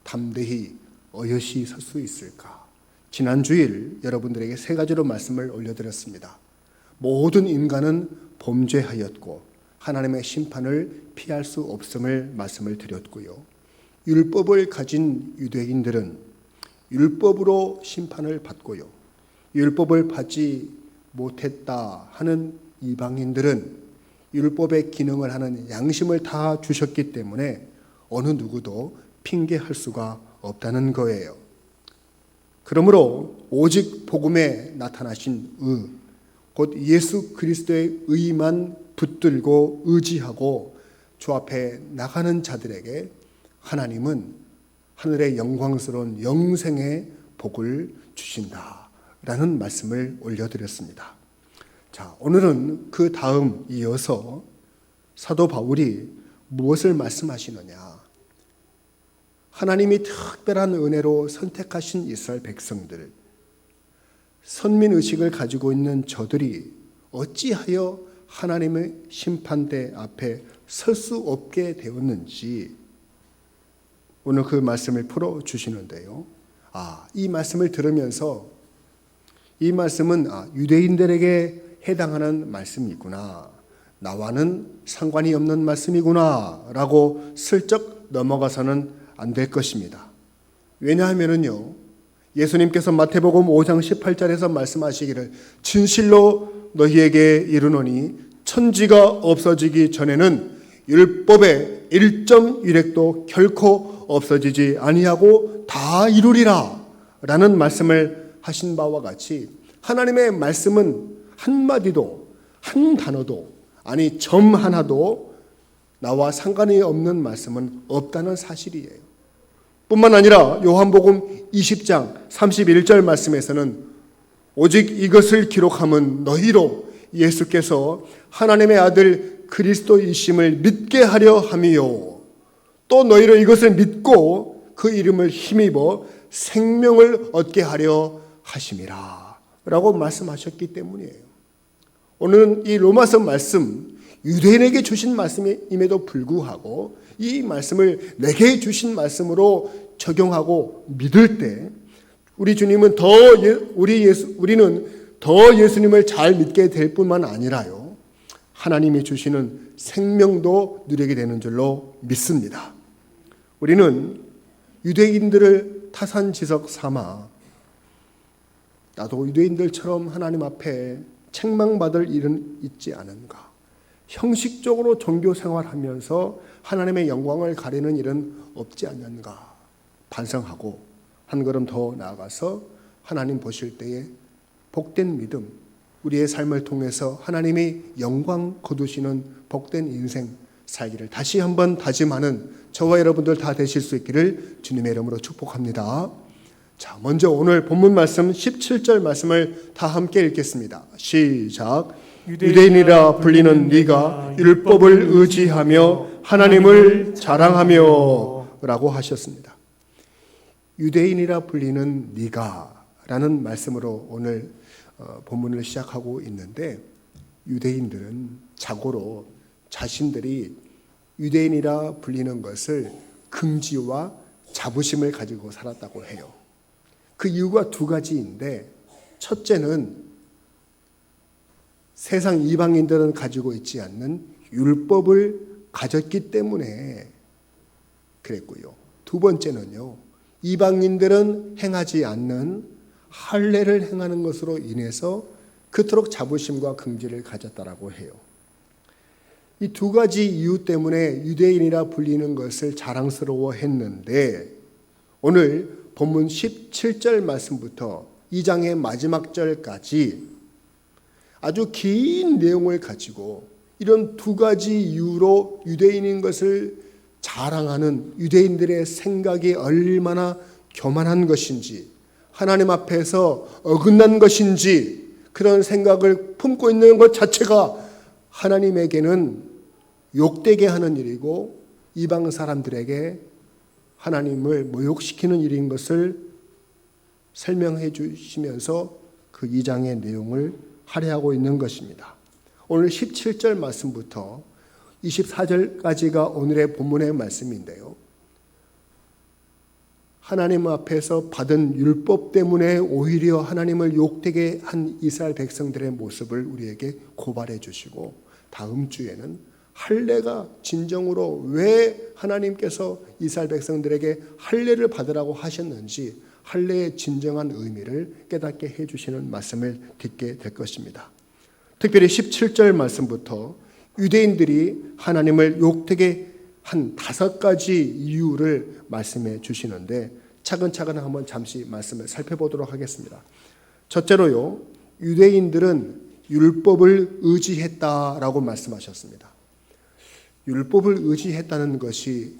담대히 어여시 설 수 있을까? 지난 주일 여러분들에게 세 가지로 말씀을 올려드렸습니다. 모든 인간은 범죄하였고 하나님의 심판을 피할 수 없음을 말씀을 드렸고요. 율법을 가진 유대인들은 율법으로 심판을 받고요. 율법을 받지 못했다 하는 이방인들은 율법의 기능을 하는 양심을 다 주셨기 때문에 어느 누구도 핑계할 수가 없다는 거예요. 그러므로 오직 복음에 나타나신 의, 곧 예수 그리스도의 의만 붙들고 의지하고 주 앞에 나가는 자들에게 하나님은 하늘의 영광스러운 영생의 복을 주신다라는 말씀을 올려드렸습니다. 자, 오늘은 그 다음 이어서 사도 바울이 무엇을 말씀하시느냐? 하나님이 특별한 은혜로 선택하신 이스라엘 백성들, 선민의식을 가지고 있는 저들이 어찌하여 하나님의 심판대 앞에 설 수 없게 되었는지 오늘 그 말씀을 풀어주시는데요. 이 말씀을 들으면서 이 말씀은 유대인들에게 해당하는 말씀이구나, 나와는 상관이 없는 말씀이구나 라고 슬쩍 넘어가서는 안 될 것입니다. 왜냐하면요, 예수님께서 마태복음 5장 18절에서 말씀하시기를 진실로 너희에게 이르노니 천지가 없어지기 전에는 율법의 1.1획도 결코 없어지지 아니하고 다 이루리라 라는 말씀을 하신 바와 같이 하나님의 말씀은 한마디도 한 단어도 아니 점 하나도 나와 상관이 없는 말씀은 없다는 사실이에요. 뿐만 아니라 요한복음 20장 31절 말씀에서는 오직 이것을 기록함은 너희로 예수께서 하나님의 아들 그리스도이심을 믿게 하려 함이요 또 너희로 이것을 믿고 그 이름을 힘입어 생명을 얻게 하려 하심이라 라고 말씀하셨기 때문이에요. 오늘은 이 로마서 말씀, 유대인에게 주신 말씀임에도 불구하고 이 말씀을 내게 주신 말씀으로 적용하고 믿을 때 우리 주님은 우리는 더 예수님을 잘 믿게 될 뿐만 아니라요, 하나님이 주시는 생명도 누리게 되는 줄로 믿습니다. 우리는 유대인들을 타산지석 삼아 나도 유대인들처럼 하나님 앞에 책망받을 일은 있지 않은가, 형식적으로 종교 생활하면서 하나님의 영광을 가리는 일은 없지 않는가 반성하고 한 걸음 더 나아가서 하나님 보실 때에 복된 믿음, 우리의 삶을 통해서 하나님이 영광 거두시는 복된 인생 살기를 다시 한번 다짐하는 저와 여러분들 다 되실 수 있기를 주님의 이름으로 축복합니다. 자, 먼저 오늘 본문 말씀 17절 말씀을 다 함께 읽겠습니다. 시작. 유대인이라 불리는 네가 율법을 의지하며 하나님을 자랑하며 라고 하셨습니다. 유대인이라 불리는 네가 라는 말씀으로 오늘 본문을 시작하고 있는데, 유대인들은 자고로 자신들이 유대인이라 불리는 것을 긍지와 자부심을 가지고 살았다고 해요. 그 이유가 두 가지인데, 첫째는 세상 이방인들은 가지고 있지 않는 율법을 가졌기 때문에 그랬고요. 두 번째는요, 이방인들은 행하지 않는 할례를 행하는 것으로 인해서 그토록 자부심과 긍지를 가졌다라고 해요. 이 두 가지 이유 때문에 유대인이라 불리는 것을 자랑스러워했는데, 오늘 본문 17절 말씀부터 2장의 마지막 절까지 아주 긴 내용을 가지고 이런 두 가지 이유로 유대인인 것을 자랑하는 유대인들의 생각이 얼마나 교만한 것인지, 하나님 앞에서 어긋난 것인지, 그런 생각을 품고 있는 것 자체가 하나님에게는 욕되게 하는 일이고 이방 사람들에게 하나님을 모욕시키는 일인 것을 설명해 주시면서 그 2장의 내용을 할애하고 있는 것입니다. 오늘 17절 말씀부터 24절까지가 오늘의 본문의 말씀인데요, 하나님 앞에서 받은 율법 때문에 오히려 하나님을 욕되게 한 이스라엘 백성들의 모습을 우리에게 고발해 주시고, 다음 주에는 할례가 진정으로 왜 하나님께서 이스라엘 백성들에게 할례를 받으라고 하셨는지 할례의 진정한 의미를 깨닫게 해주시는 말씀을 듣게 될 것입니다. 특별히 17절 말씀부터 유대인들이 하나님을 욕되게 한 5가지 이유를 말씀해 주시는데, 차근차근 한번 잠시 말씀을 살펴보도록 하겠습니다. 첫째로요, 유대인들은 율법을 의지했다라고 말씀하셨습니다. 율법을 의지했다는 것이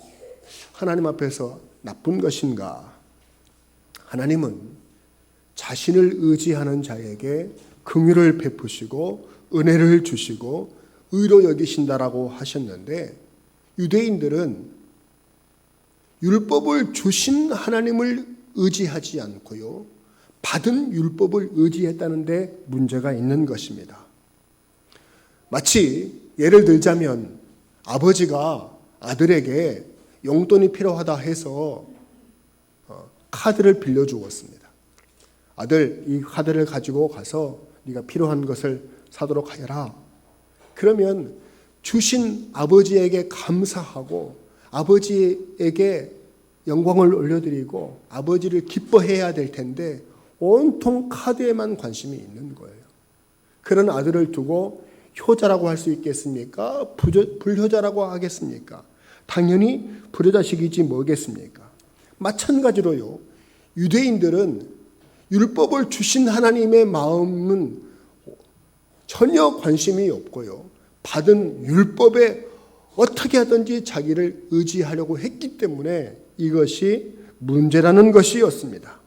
하나님 앞에서 나쁜 것인가? 하나님은 자신을 의지하는 자에게 긍휼을 베푸시고 은혜를 주시고 의로 여기신다라고 하셨는데, 유대인들은 율법을 주신 하나님을 의지하지 않고요, 받은 율법을 의지했다는 데 문제가 있는 것입니다. 마치 예를 들자면 아버지가 아들에게 용돈이 필요하다 해서 카드를 빌려주었습니다. 아들, 이 카드를 가지고 가서 네가 필요한 것을 사도록 하여라. 그러면 주신 아버지에게 감사하고 아버지에게 영광을 올려드리고 아버지를 기뻐해야 될 텐데 온통 카드에만 관심이 있는 거예요. 그런 아들을 두고 효자라고 할 수 있겠습니까? 불효자라고 하겠습니까? 당연히 불효자식이지 뭐겠습니까? 마찬가지로요, 유대인들은 율법을 주신 하나님의 마음은 전혀 관심이 없고요, 받은 율법에 어떻게 하든지 자기를 의지하려고 했기 때문에 이것이 문제라는 것이었습니다.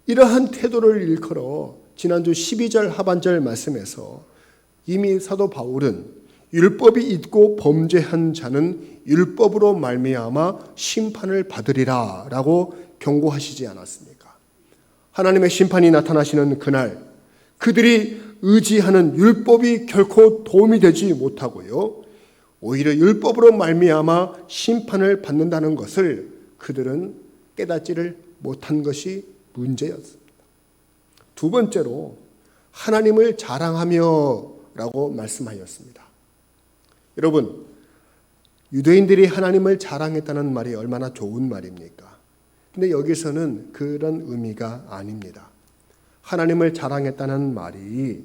이러한 태도를 일컬어 지난주 12절 하반절 말씀에서 이미 사도 바울은 율법이 있고 범죄한 자는 율법으로 말미암아 심판을 받으리라 라고 경고하시지 않았습니까? 하나님의 심판이 나타나시는 그날 그들이 의지하는 율법이 결코 도움이 되지 못하고요. 오히려 율법으로 말미암아 심판을 받는다는 것을 그들은 깨닫지를 못한 것이 문제였습니다. 두 번째로 하나님을 자랑하며라고 말씀하였습니다. 여러분, 유대인들이 하나님을 자랑했다는 말이 얼마나 좋은 말입니까? 근데 여기서는 그런 의미가 아닙니다. 하나님을 자랑했다는 말이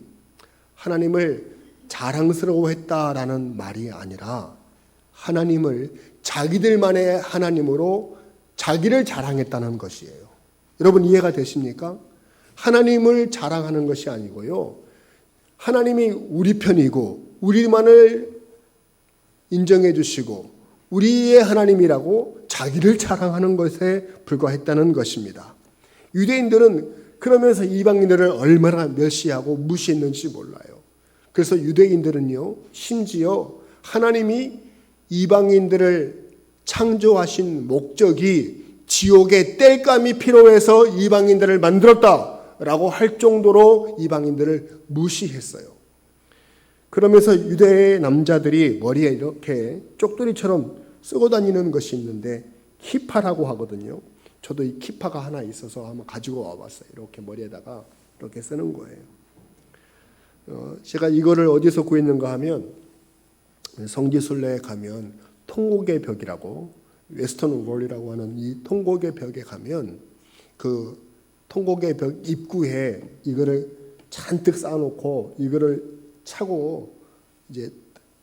하나님을 자랑스러워했다라는 말이 아니라 하나님을 자기들만의 하나님으로 자기를 자랑했다는 것이에요. 여러분 이해가 되십니까? 하나님을 자랑하는 것이 아니고요. 하나님이 우리 편이고 우리만을 인정해 주시고 우리의 하나님이라고 자기를 자랑하는 것에 불과했다는 것입니다. 유대인들은 그러면서 이방인들을 얼마나 멸시하고 무시했는지 몰라요. 그래서 유대인들은요, 심지어 하나님이 이방인들을 창조하신 목적이 지옥의 땔감이 필요해서 이방인들을 만들었다라고 할 정도로 이방인들을 무시했어요. 그러면서 유대의 남자들이 머리에 이렇게 쪽두리처럼 쓰고 다니는 것이 있는데 키파라고 하거든요. 저도 이 키파가 하나 있어서 한번 가지고 와봤어요. 이렇게 머리에다가 이렇게 쓰는 거예요. 제가 이거를 어디서 구했는가 하면 성지순례에 가면 통곡의 벽이라고 웨스턴 월이라고 하는 이 통곡의 벽에 가면 그 통곡의 벽 입구에 이거를 잔뜩 쌓아놓고 이거를 차고 이제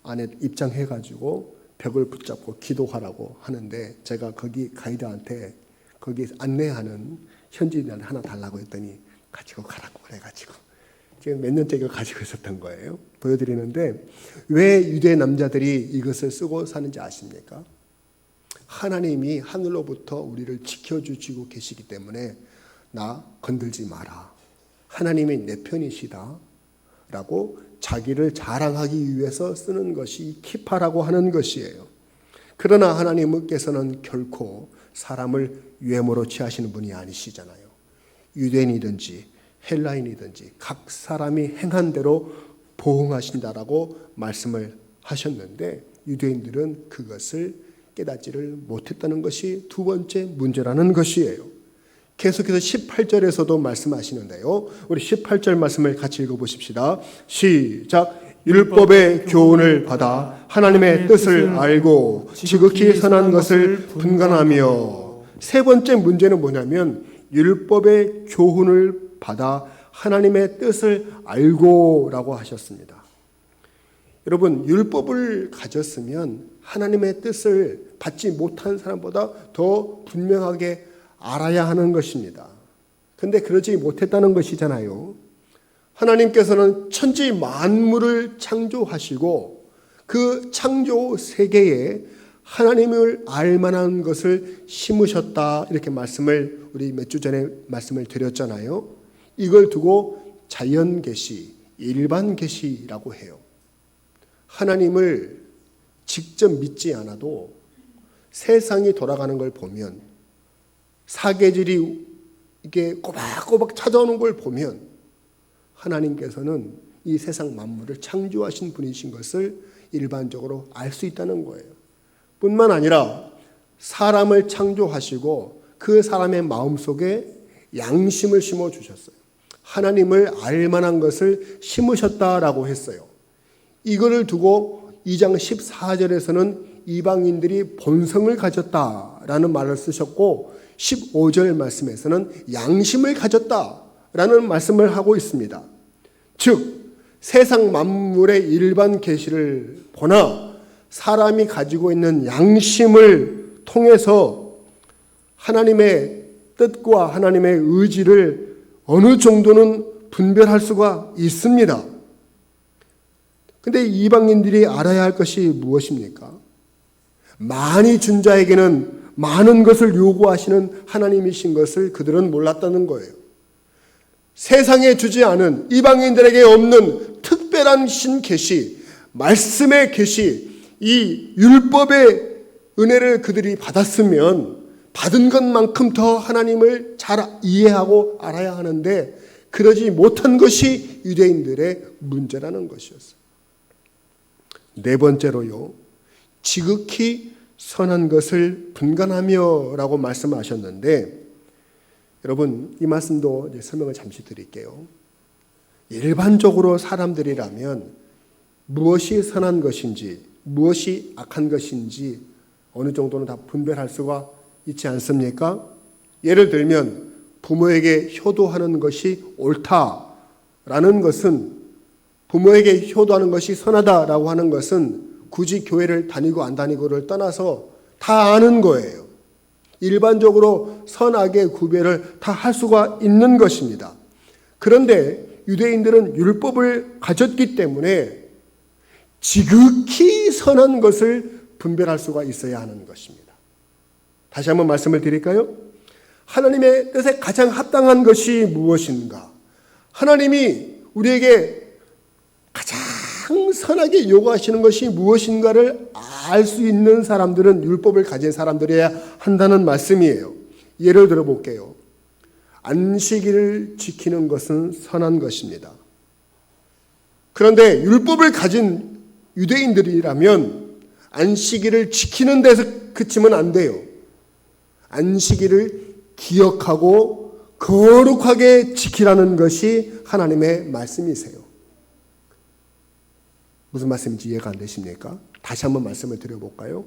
안에 입장해가지고 벽을 붙잡고 기도하라고 하는데 제가 거기 가이드한테 거기 안내하는 현지인한테 하나 달라고 했더니 가지고 가라고 그래가지고 지금 몇 년째 이거 가지고 있었던 거예요. 보여드리는데 왜 유대 남자들이 이것을 쓰고 사는지 아십니까? 하나님이 하늘로부터 우리를 지켜주시고 계시기 때문에 나 건들지 마라. 하나님이 내 편이시다. 라고 자기를 자랑하기 위해서 쓰는 것이 키파라고 하는 것이에요. 그러나 하나님께서는 결코 사람을 유해모로 취하시는 분이 아니시잖아요. 유대인이든지 헬라인이든지 각 사람이 행한 대로 보응하신다라고 말씀을 하셨는데 유대인들은 그것을 깨닫지를 못했다는 것이 두 번째 문제라는 것이에요. 계속해서 18절에서도 말씀하시는데요. 우리 18절 말씀을 같이 읽어보십시다. 시작. 율법의 교훈을 받아 하나님의 뜻을 알고 지극히 선한 것을 분간하며. 세 번째 문제는 뭐냐면 율법의 교훈을 받아 하나님의 뜻을 알고라고 하셨습니다. 여러분 율법을 가졌으면 하나님의 뜻을 받지 못한 사람보다 더 분명하게 알아야 하는 것입니다. 그런데 그러지 못했다는 것이잖아요. 하나님께서는 천지 만물을 창조하시고 그 창조 세계에 하나님을 알만한 것을 심으셨다 이렇게 말씀을 우리 몇 주 전에 말씀을 드렸잖아요. 이걸 두고 자연 계시, 일반 계시라고 해요. 하나님을 직접 믿지 않아도 세상이 돌아가는 걸 보면 사계절이 이게 꼬박꼬박 찾아오는 걸 보면 하나님께서는 이 세상 만물을 창조하신 분이신 것을 일반적으로 알 수 있다는 거예요. 뿐만 아니라 사람을 창조하시고 그 사람의 마음속에 양심을 심어주셨어요. 하나님을 알만한 것을 심으셨다라고 했어요. 이거를 두고 2장 14절에서는 이방인들이 본성을 가졌다라는 말을 쓰셨고 15절 말씀에서는 양심을 가졌다라는 말씀을 하고 있습니다. 즉 세상 만물의 일반 계시를 보나 사람이 가지고 있는 양심을 통해서 하나님의 뜻과 하나님의 의지를 어느 정도는 분별할 수가 있습니다. 근데 이방인들이 알아야 할 것이 무엇입니까? 많이 준 자에게는 많은 것을 요구하시는 하나님이신 것을 그들은 몰랐다는 거예요. 세상에 주지 않은 이방인들에게 없는 특별한 신계시, 말씀의 계시, 이 율법의 은혜를 그들이 받았으면 받은 것만큼 더 하나님을 잘 이해하고 알아야 하는데 그러지 못한 것이 유대인들의 문제라는 것이었어요. 네 번째로요, 지극히 선한 것을 분간하며 라고 말씀하셨는데, 여러분 이 말씀도 이제 설명을 잠시 드릴게요. 일반적으로 사람들이라면 무엇이 선한 것인지 무엇이 악한 것인지 어느 정도는 다 분별할 수가 있지 않습니까? 예를 들면 부모에게 효도하는 것이 옳다라는 것은, 부모에게 효도하는 것이 선하다라고 하는 것은 굳이 교회를 다니고 안 다니고를 떠나서 다 아는 거예요. 일반적으로 선악의 구별을 다 할 수가 있는 것입니다. 그런데 유대인들은 율법을 가졌기 때문에 지극히 선한 것을 분별할 수가 있어야 하는 것입니다. 다시 한번 말씀을 드릴까요? 하나님의 뜻에 가장 합당한 것이 무엇인가? 하나님이 우리에게 가장 선하게 요구하시는 것이 무엇인가를 알 수 있는 사람들은 율법을 가진 사람들이어야 한다는 말씀이에요. 예를 들어 볼게요. 안식일을 지키는 것은 선한 것입니다. 그런데 율법을 가진 유대인들이라면 안식일을 지키는 데서 그치면 안 돼요. 안식일을 기억하고 거룩하게 지키라는 것이 하나님의 말씀이세요. 무슨 말씀인지 이해가 안 되십니까? 다시 한번 말씀을 드려볼까요?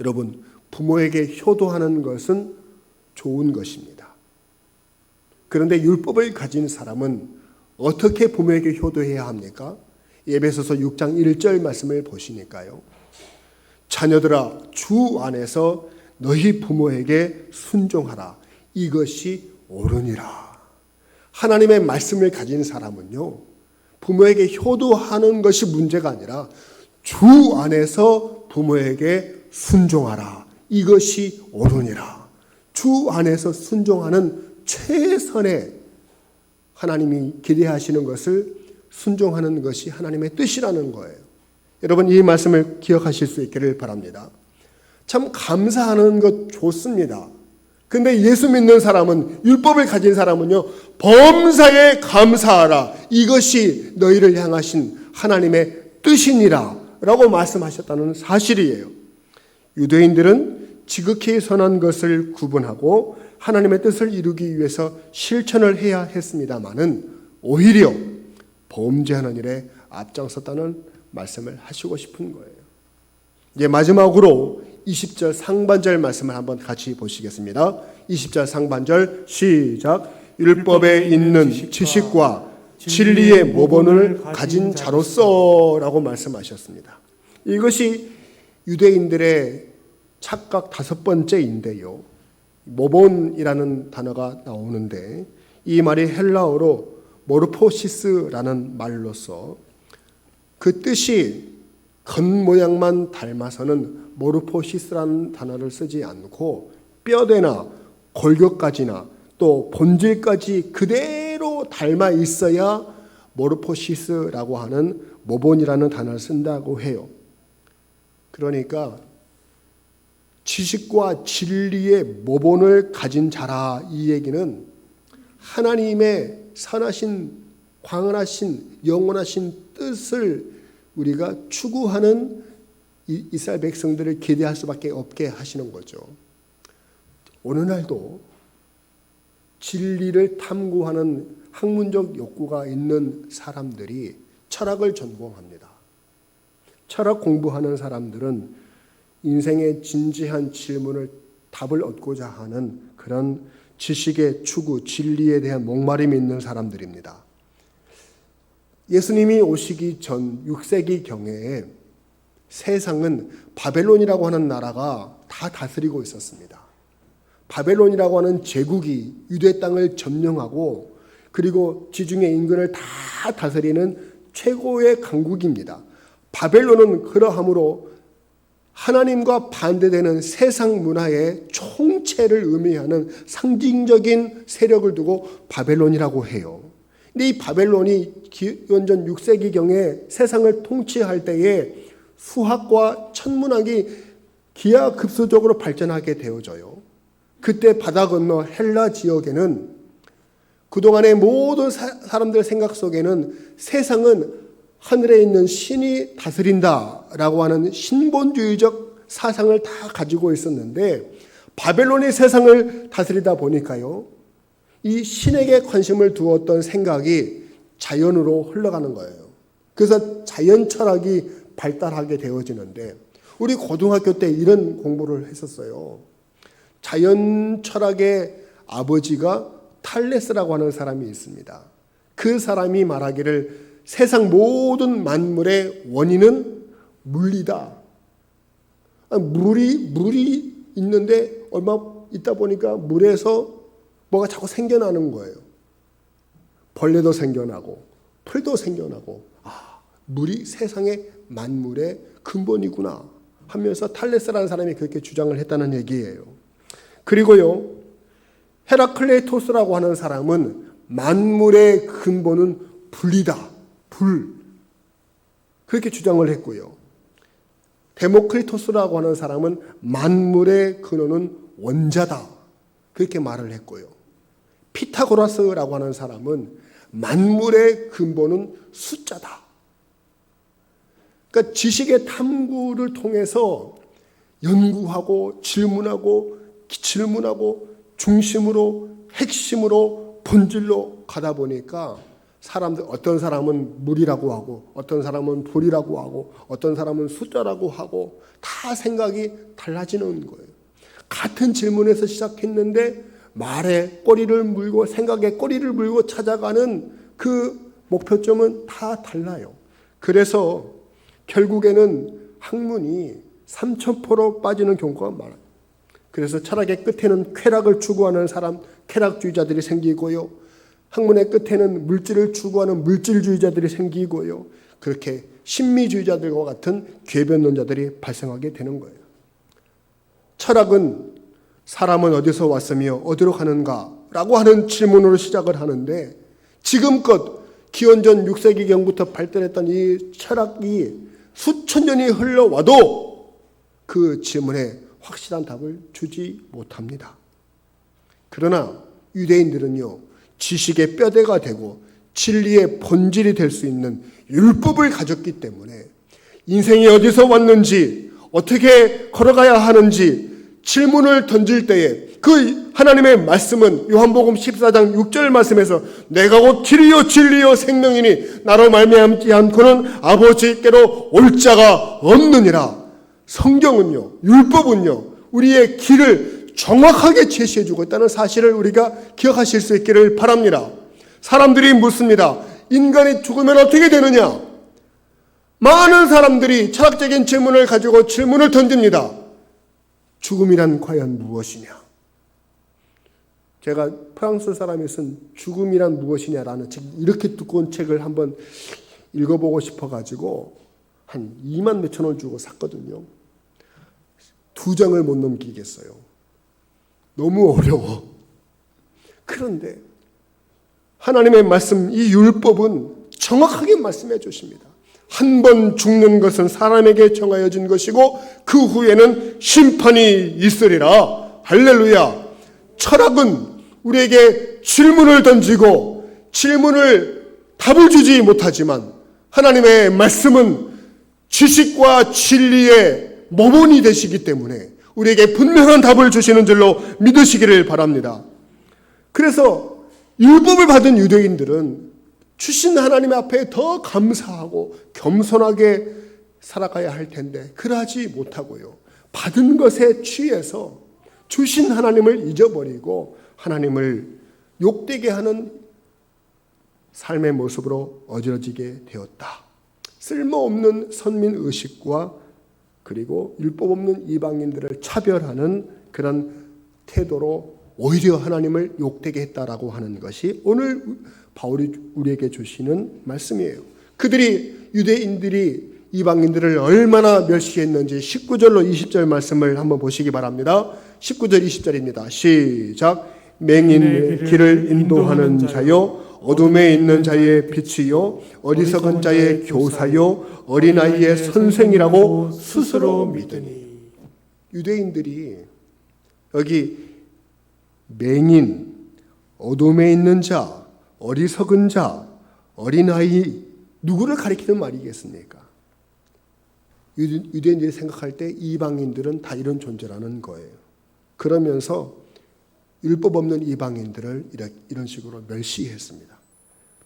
여러분, 부모에게 효도하는 것은 좋은 것입니다. 그런데 율법을 가진 사람은 어떻게 부모에게 효도해야 합니까? 에베소서 6장 1절 말씀을 보시니까요. 자녀들아, 주 안에서 너희 부모에게 순종하라. 이것이 옳으니라. 하나님의 말씀을 가진 사람은요, 부모에게 효도하는 것이 문제가 아니라 주 안에서 부모에게 순종하라. 이것이 옳으니라. 주 안에서 순종하는 최선의, 하나님이 기대하시는 것을 순종하는 것이 하나님의 뜻이라는 거예요. 여러분, 이 말씀을 기억하실 수 있기를 바랍니다. 참 감사하는 것 좋습니다. 근데 예수 믿는 사람은, 율법을 가진 사람은요, 범사에 감사하라. 이것이 너희를 향하신 하나님의 뜻이니라 라고 말씀하셨다는 사실이에요. 유대인들은 지극히 선한 것을 구분하고 하나님의 뜻을 이루기 위해서 실천을 해야 했습니다마는 오히려 범죄하는 일에 앞장섰다는 말씀을 하시고 싶은 거예요. 이제 마지막으로 20절 상반절 말씀을 한번 같이 보시겠습니다. 20절 상반절 시작. 율법에 있는 지식과 진리의 모본을 가진 자로서 라고 말씀하셨습니다. 이것이 유대인들의 착각 다섯 번째인데요. 모본이라는 단어가 나오는데 이 말이 헬라어로 모르포시스라는 말로서 그 뜻이 겉모양만 닮아서는 모르포시스라는 단어를 쓰지 않고 뼈대나 골격까지나 또 본질까지 그대로 닮아 있어야 모르포시스라고 하는 모본이라는 단어를 쓴다고 해요. 그러니까 지식과 진리의 모본을 가진 자라, 이 얘기는 하나님의 선하신, 광활하신, 영원하신 뜻을 우리가 추구하는 이스라엘 백성들을 기대할 수밖에 없게 하시는 거죠. 오늘날도 진리를 탐구하는 학문적 욕구가 있는 사람들이 철학을 전공합니다. 철학 공부하는 사람들은 인생의 진지한 질문을 답을 얻고자 하는 그런 지식의 추구, 진리에 대한 목마름이 있는 사람들입니다. 예수님이 오시기 전 6세기 경에 세상은 바벨론이라고 하는 나라가 다 다스리고 있었습니다. 바벨론이라고 하는 제국이 유대 땅을 점령하고 그리고 지중해 인근을 다 다스리는 최고의 강국입니다. 바벨론은 그러함으로 하나님과 반대되는 세상 문화의 총체를 의미하는 상징적인 세력을 두고 바벨론이라고 해요. 근데 이 바벨론이 기원전 6세기경에 세상을 통치할 때에 수학과 천문학이 기하급수적으로 발전하게 되어져요. 그때 바다 건너 헬라 지역에는 그동안의 모든 사람들 생각 속에는 세상은 하늘에 있는 신이 다스린다라고 하는 신본주의적 사상을 다 가지고 있었는데, 바벨론이 세상을 다스리다 보니까요, 이 신에게 관심을 두었던 생각이 자연으로 흘러가는 거예요. 그래서 자연 철학이 발달하게 되어지는데, 우리 고등학교 때 이런 공부를 했었어요. 자연 철학의 아버지가 탈레스라고 하는 사람이 있습니다. 그 사람이 말하기를 세상 모든 만물의 원인은 물이다. 물이 있는데 얼마 있다 보니까 물에서 뭐가 자꾸 생겨나는 거예요. 벌레도 생겨나고 풀도 생겨나고, 물이 세상의 만물의 근본이구나 하면서 탈레스라는 사람이 그렇게 주장을 했다는 얘기예요. 그리고요, 헤라클레이토스라고 하는 사람은 만물의 근본은 불이다. 불. 그렇게 주장을 했고요. 데모크리토스라고 하는 사람은 만물의 근원은 원자다. 그렇게 말을 했고요. 피타고라스라고 하는 사람은 만물의 근본은 숫자다. 그러니까 지식의 탐구를 통해서 연구하고 질문하고 중심으로 핵심으로 본질로 가다 보니까 사람들, 어떤 사람은 물이라고 하고 어떤 사람은 불이라고 하고 어떤 사람은 숫자라고 하고 다 생각이 달라지는 거예요. 같은 질문에서 시작했는데 말에 꼬리를 물고 생각에 꼬리를 물고 찾아가는 그 목표점은 다 달라요. 그래서 결국에는 학문이 삼천포로 빠지는 경우가 많아요. 그래서 철학의 끝에는 쾌락을 추구하는 사람, 쾌락주의자들이 생기고요. 학문의 끝에는 물질을 추구하는 물질주의자들이 생기고요. 그렇게 신미주의자들과 같은 궤변론자들이 발생하게 되는 거예요. 철학은 사람은 어디서 왔으며 어디로 가는가 라고 하는 질문으로 시작을 하는데, 지금껏 기원전 6세기경부터 발달했던 이 철학이 수천 년이 흘러와도 그 질문에 확실한 답을 주지 못합니다. 그러나 유대인들은요, 지식의 뼈대가 되고 진리의 본질이 될 수 있는 율법을 가졌기 때문에 인생이 어디서 왔는지, 어떻게 걸어가야 하는지 질문을 던질 때에 그 하나님의 말씀은 요한복음 14장 6절 말씀에서 내가 곧 길이요 진리요 생명이니 나로 말미암지 않고는 아버지께로 올 자가 없느니라. 성경은요, 율법은요, 우리의 길을 정확하게 제시해주고 있다는 사실을 우리가 기억하실 수 있기를 바랍니다. 사람들이 묻습니다. 인간이 죽으면 어떻게 되느냐? 많은 사람들이 철학적인 질문을 가지고 질문을 던집니다. 죽음이란 과연 무엇이냐? 제가 프랑스 사람이 쓴 죽음이란 무엇이냐라는 책, 이렇게 두꺼운 책을 한번 읽어보고 싶어가지고 한 2만 몇천 원 주고 샀거든요. 2장을 못 넘기겠어요. 너무 어려워. 그런데 하나님의 말씀, 이 율법은 정확하게 말씀해 주십니다. 한 번 죽는 것은 사람에게 정하여진 것이고 그 후에는 심판이 있으리라. 할렐루야. 철학은 우리에게 질문을 던지고 답을 주지 못하지만 하나님의 말씀은 지식과 진리의 모본이 되시기 때문에 우리에게 분명한 답을 주시는 줄로 믿으시기를 바랍니다. 그래서 율법을 받은 유대인들은 주신 하나님 앞에 더 감사하고 겸손하게 살아가야 할 텐데 그러하지 못하고요, 받은 것에 취해서 주신 하나님을 잊어버리고 하나님을 욕되게 하는 삶의 모습으로 어지러지게 되었다. 쓸모없는 선민의식과 그리고 율법 없는 이방인들을 차별하는 그런 태도로 오히려 하나님을 욕되게 했다라고 하는 것이 오늘 바울이 우리에게 주시는 말씀이에요. 그들이, 유대인들이 이방인들을 얼마나 멸시했는지 19절로 20절 말씀을 한번 보시기 바랍니다. 19절 20절입니다. 시작. 맹인의 길을 인도하는 자요 어둠에 있는 자의 빛이요 어리석은 자의 교사요 어린아이의 선생이라고 스스로 믿으니. 유대인들이 여기 맹인, 어둠에 있는 자, 어리석은 자, 어린아이 누구를 가리키는 말이겠습니까? 유대인들이 생각할 때 이방인들은 다 이런 존재라는 거예요. 그러면서 율법 없는 이방인들을 이런 식으로 멸시했습니다.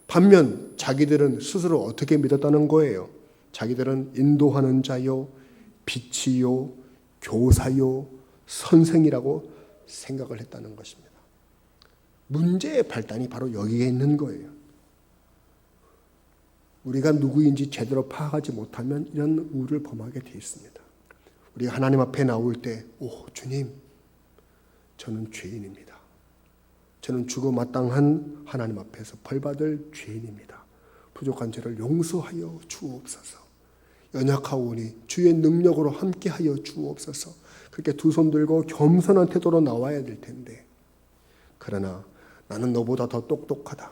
반면 자기들은 스스로 어떻게 믿었다는 거예요? 자기들은 인도하는 자요, 빛이요, 교사요, 선생이라고 생각을 했다는 것입니다. 문제의 발단이 바로 여기에 있는 거예요. 우리가 누구인지 제대로 파악하지 못하면 이런 우를 범하게 돼 있습니다. 우리가 하나님 앞에 나올 때, 주님, 저는 죄인입니다. 저는 죽어 마땅한 하나님 앞에서 벌받을 죄인입니다. 부족한 죄를 용서하여 주옵소서. 연약하오니 주의 능력으로 함께하여 주옵소서. 그렇게 두 손 들고 겸손한 태도로 나와야 될 텐데, 그러나 나는 너보다 더 똑똑하다,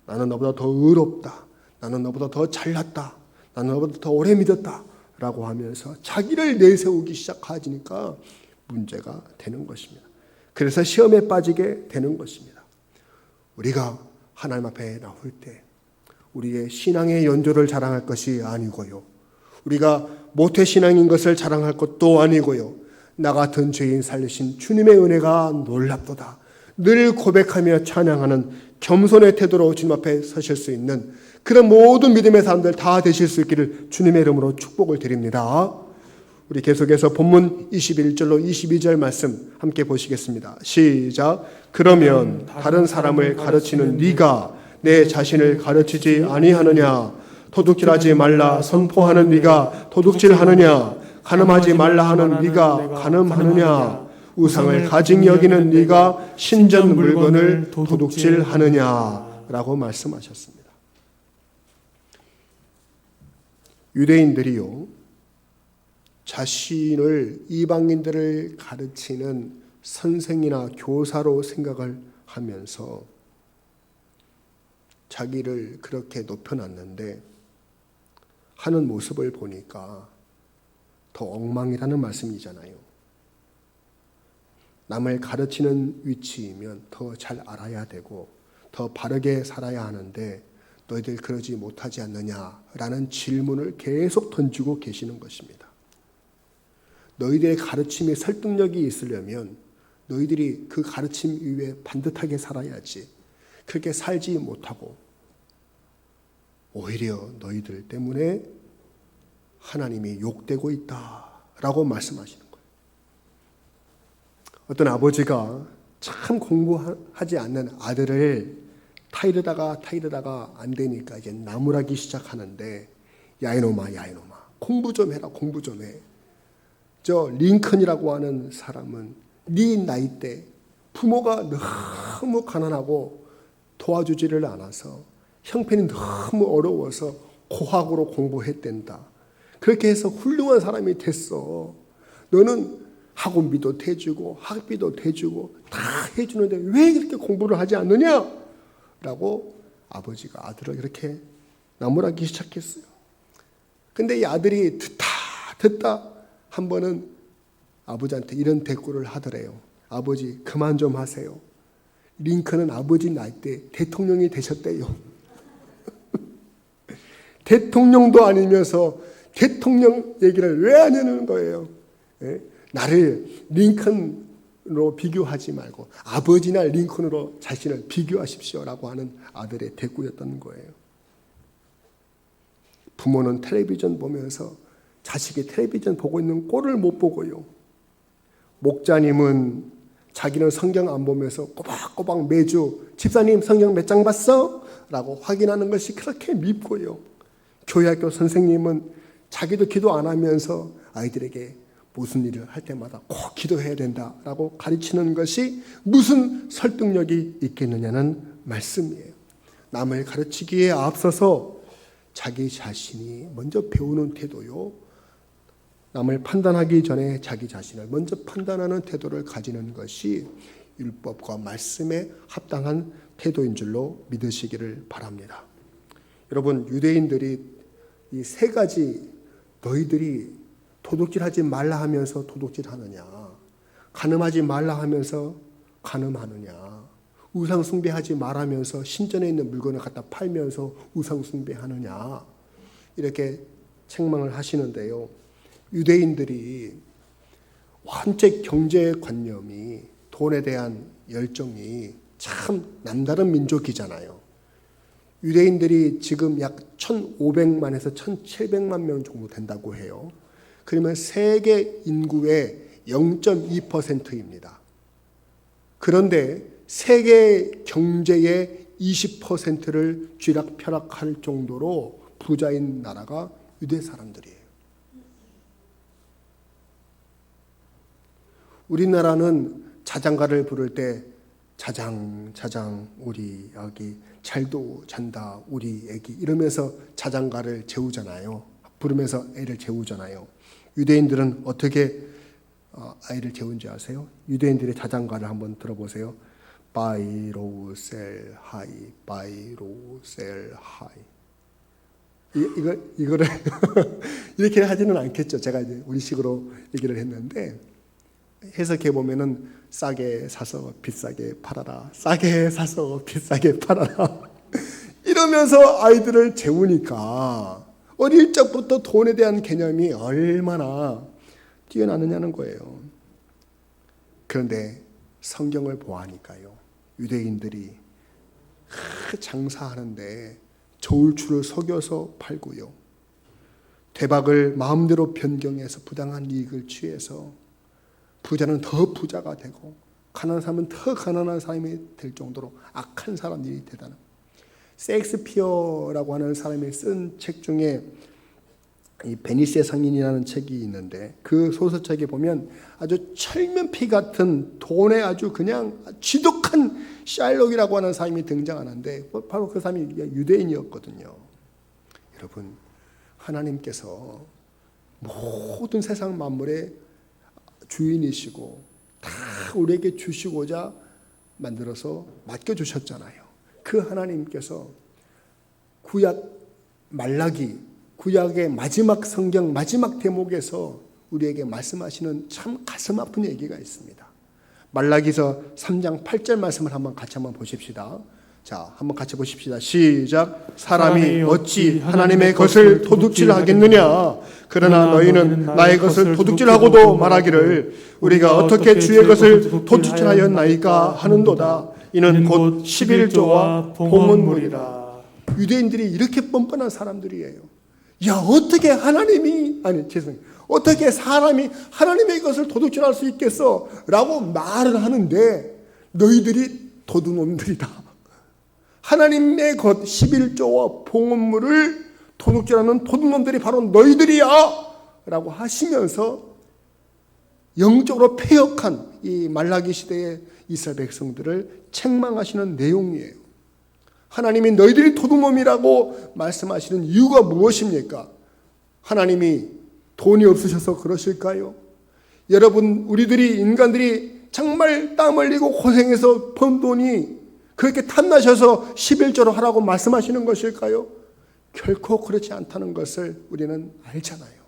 나는 너보다 더 의롭다, 나는 너보다 더 잘났다, 나는 너보다 더 오래 믿었다 라고 하면서 자기를 내세우기 시작하니까 문제가 되는 것입니다. 그래서 시험에 빠지게 되는 것입니다. 우리가 하나님 앞에 나올 때 우리의 신앙의 연조를 자랑할 것이 아니고요, 우리가 모태신앙인 것을 자랑할 것도 아니고요, 나 같은 죄인 살리신 주님의 은혜가 놀랍도다 늘 고백하며 찬양하는 겸손의 태도로 주님 앞에 서실 수 있는 그런 모든 믿음의 사람들 다 되실 수 있기를 주님의 이름으로 축복을 드립니다. 우리 계속해서 본문 21절로 22절 말씀 함께 보시겠습니다. 시작. 그러면 다른 사람을 가르치는 네가 내 자신을 가르치지 아니하느냐? 도둑질하지 말라 선포하는 네가 도둑질하느냐? 간음하지 말라 하는 네가 간음하느냐? 우상을 가증 여기는 네가 신전 물건을 도둑질하느냐? 라고 말씀하셨습니다. 유대인들이요, 자신을 이방인들을 가르치는 선생이나 교사로 생각을 하면서 자기를 그렇게 높여놨는데 하는 모습을 보니까 더 엉망이라는 말씀이잖아요. 남을 가르치는 위치이면 더 잘 알아야 되고 더 바르게 살아야 하는데 너희들 그러지 못하지 않느냐라는 질문을 계속 던지고 계시는 것입니다. 너희들의 가르침에 설득력이 있으려면 너희들이 그 가르침 위에 반듯하게 살아야지, 그렇게 살지 못하고 오히려 너희들 때문에 하나님이 욕되고 있다라고 말씀하시는 거예요. 어떤 아버지가 참 공부하지 않는 아들을 타이르다가 안 되니까 이제 나무라기 시작하는데, 야 이놈아 공부 좀 해라, 공부 좀 해. 저 링컨이라고 하는 사람은 네 나이 때 부모가 너무 가난하고 도와주지를 않아서 형편이 너무 어려워서 고학으로 공부했댄다. 그렇게 해서 훌륭한 사람이 됐어. 너는 학원비도 대주고 학비도 대주고 다 해주는데 왜 이렇게 공부를 하지 않느냐? 라고 아버지가 아들을 이렇게 나무라기 시작했어요. 근데 이 아들이 듣다 한 번은 아버지한테 이런 대꾸를 하더래요. 아버지 그만 좀 하세요. 링컨은 아버지 나이 때 대통령이 되셨대요. 대통령도 아니면서 대통령 얘기를 왜 하냐는 거예요. 예? 나를 링컨으로 비교하지 말고 아버지나 링컨으로 자신을 비교하십시오라고 하는 아들의 대꾸였던 거예요. 부모는 텔레비전 보면서 자식이 텔레비전 보고 있는 꼴을 못 보고요. 목자님은 자기는 성경 안 보면서 꼬박꼬박 매주 집사님 성경 몇 장 봤어? 라고 확인하는 것이 그렇게 밉고요. 교회학교 선생님은 자기도 기도 안 하면서 아이들에게 무슨 일을 할 때마다 꼭 기도해야 된다라고 가르치는 것이 무슨 설득력이 있겠느냐는 말씀이에요. 남을 가르치기에 앞서서 자기 자신이 먼저 배우는 태도요, 남을 판단하기 전에 자기 자신을 먼저 판단하는 태도를 가지는 것이 율법과 말씀에 합당한 태도인 줄로 믿으시기를 바랍니다. 여러분, 유대인들이 이 세 가지, 너희들이 도둑질하지 말라 하면서 도둑질하느냐, 간음하지 말라 하면서 간음하느냐? 우상 숭배하지 말하면서 신전에 있는 물건을 갖다 팔면서 우상 숭배하느냐? 이렇게 책망을 하시는데요. 유대인들이 원체 경제관념이, 돈에 대한 열정이 참 남다른 민족이잖아요. 유대인들이 지금 약 1,500만에서 1,700만 명 정도 된다고 해요. 그러면 세계 인구의 0.2%입니다. 그런데 세계 경제의 20%를 쥐락펴락할 정도로 부자인 나라가 유대 사람들이에요. 우리나라는 자장가를 부를 때 자장 자장 우리 아기 잘도 잔다 우리 애기 이러면서 자장가를 재우잖아요. 부르면서 애를 재우잖아요. 유대인들은 어떻게 아이를 재운지 아세요? 유대인들의 자장가를 한번 들어보세요. 바이로셀 하이 바이로셀 하이. 이거를 이렇게 하지는 않겠죠. 제가 이제 우리식으로 얘기를 했는데 해석해 보면은 싸게 사서 비싸게 팔아라. 싸게 사서 비싸게 팔아라. 이러면서 아이들을 재우니까 어릴 적부터 돈에 대한 개념이 얼마나 뛰어나느냐는 거예요. 그런데 성경을 보아하니까요. 유대인들이 장사하는데 저울추를 속여서 팔고요. 대박을 마음대로 변경해서 부당한 이익을 취해서 부자는 더 부자가 되고 가난한 사람은 더 가난한 사람이 될 정도로 악한 사람들이 대단합니다. 셰익스피어라고 하는 사람이 쓴 책 중에 이 베니스의 상인이라는 책이 있는데 그 소설책에 보면 아주 철면피 같은 돈에 아주 그냥 지독한 샬록이라고 하는 사람이 등장하는데 바로 그 사람이 유대인이었거든요. 여러분, 하나님께서 모든 세상 만물의 주인이시고 다 우리에게 주시고자 만들어서 맡겨주셨잖아요. 그 하나님께서 구약 말라기, 구약의 마지막 성경 마지막 대목에서 우리에게 말씀하시는 참 가슴 아픈 얘기가 있습니다. 말라기서 3장 8절 말씀을 같이 한번 보십시다. 자, 한번 같이 보십시다. 시작. 사람이 어찌 하나님의 것을 도둑질하겠느냐? 그러나 너희는 나의 것을 도둑질하고도 말하기를 우리가 어떻게 주의 것을 도둑질하였나이까 하는도다. 이는 곧 11조와 봉헌물이라. 유대인들이 이렇게 뻔뻔한 사람들이에요. 야, 어떻게 어떻게 사람이 하나님의 것을 도둑질할 수 있겠어? 라고 말을 하는데 너희들이 도둑놈들이다. 하나님의 것 11조와 봉헌물을 도둑질하는 도둑놈들이 바로 너희들이야 라고 하시면서 영적으로 패역한 이 말라기 시대의 이스라엘 백성들을 책망하시는 내용이에요. 하나님이 너희들이 도둑놈이라고 말씀하시는 이유가 무엇입니까? 하나님이 돈이 없으셔서 그러실까요? 여러분, 우리들이 인간들이 정말 땀 흘리고 고생해서 번 돈이 그렇게 탐나셔서 11조로 하라고 말씀하시는 것일까요? 결코 그렇지 않다는 것을 우리는 알잖아요.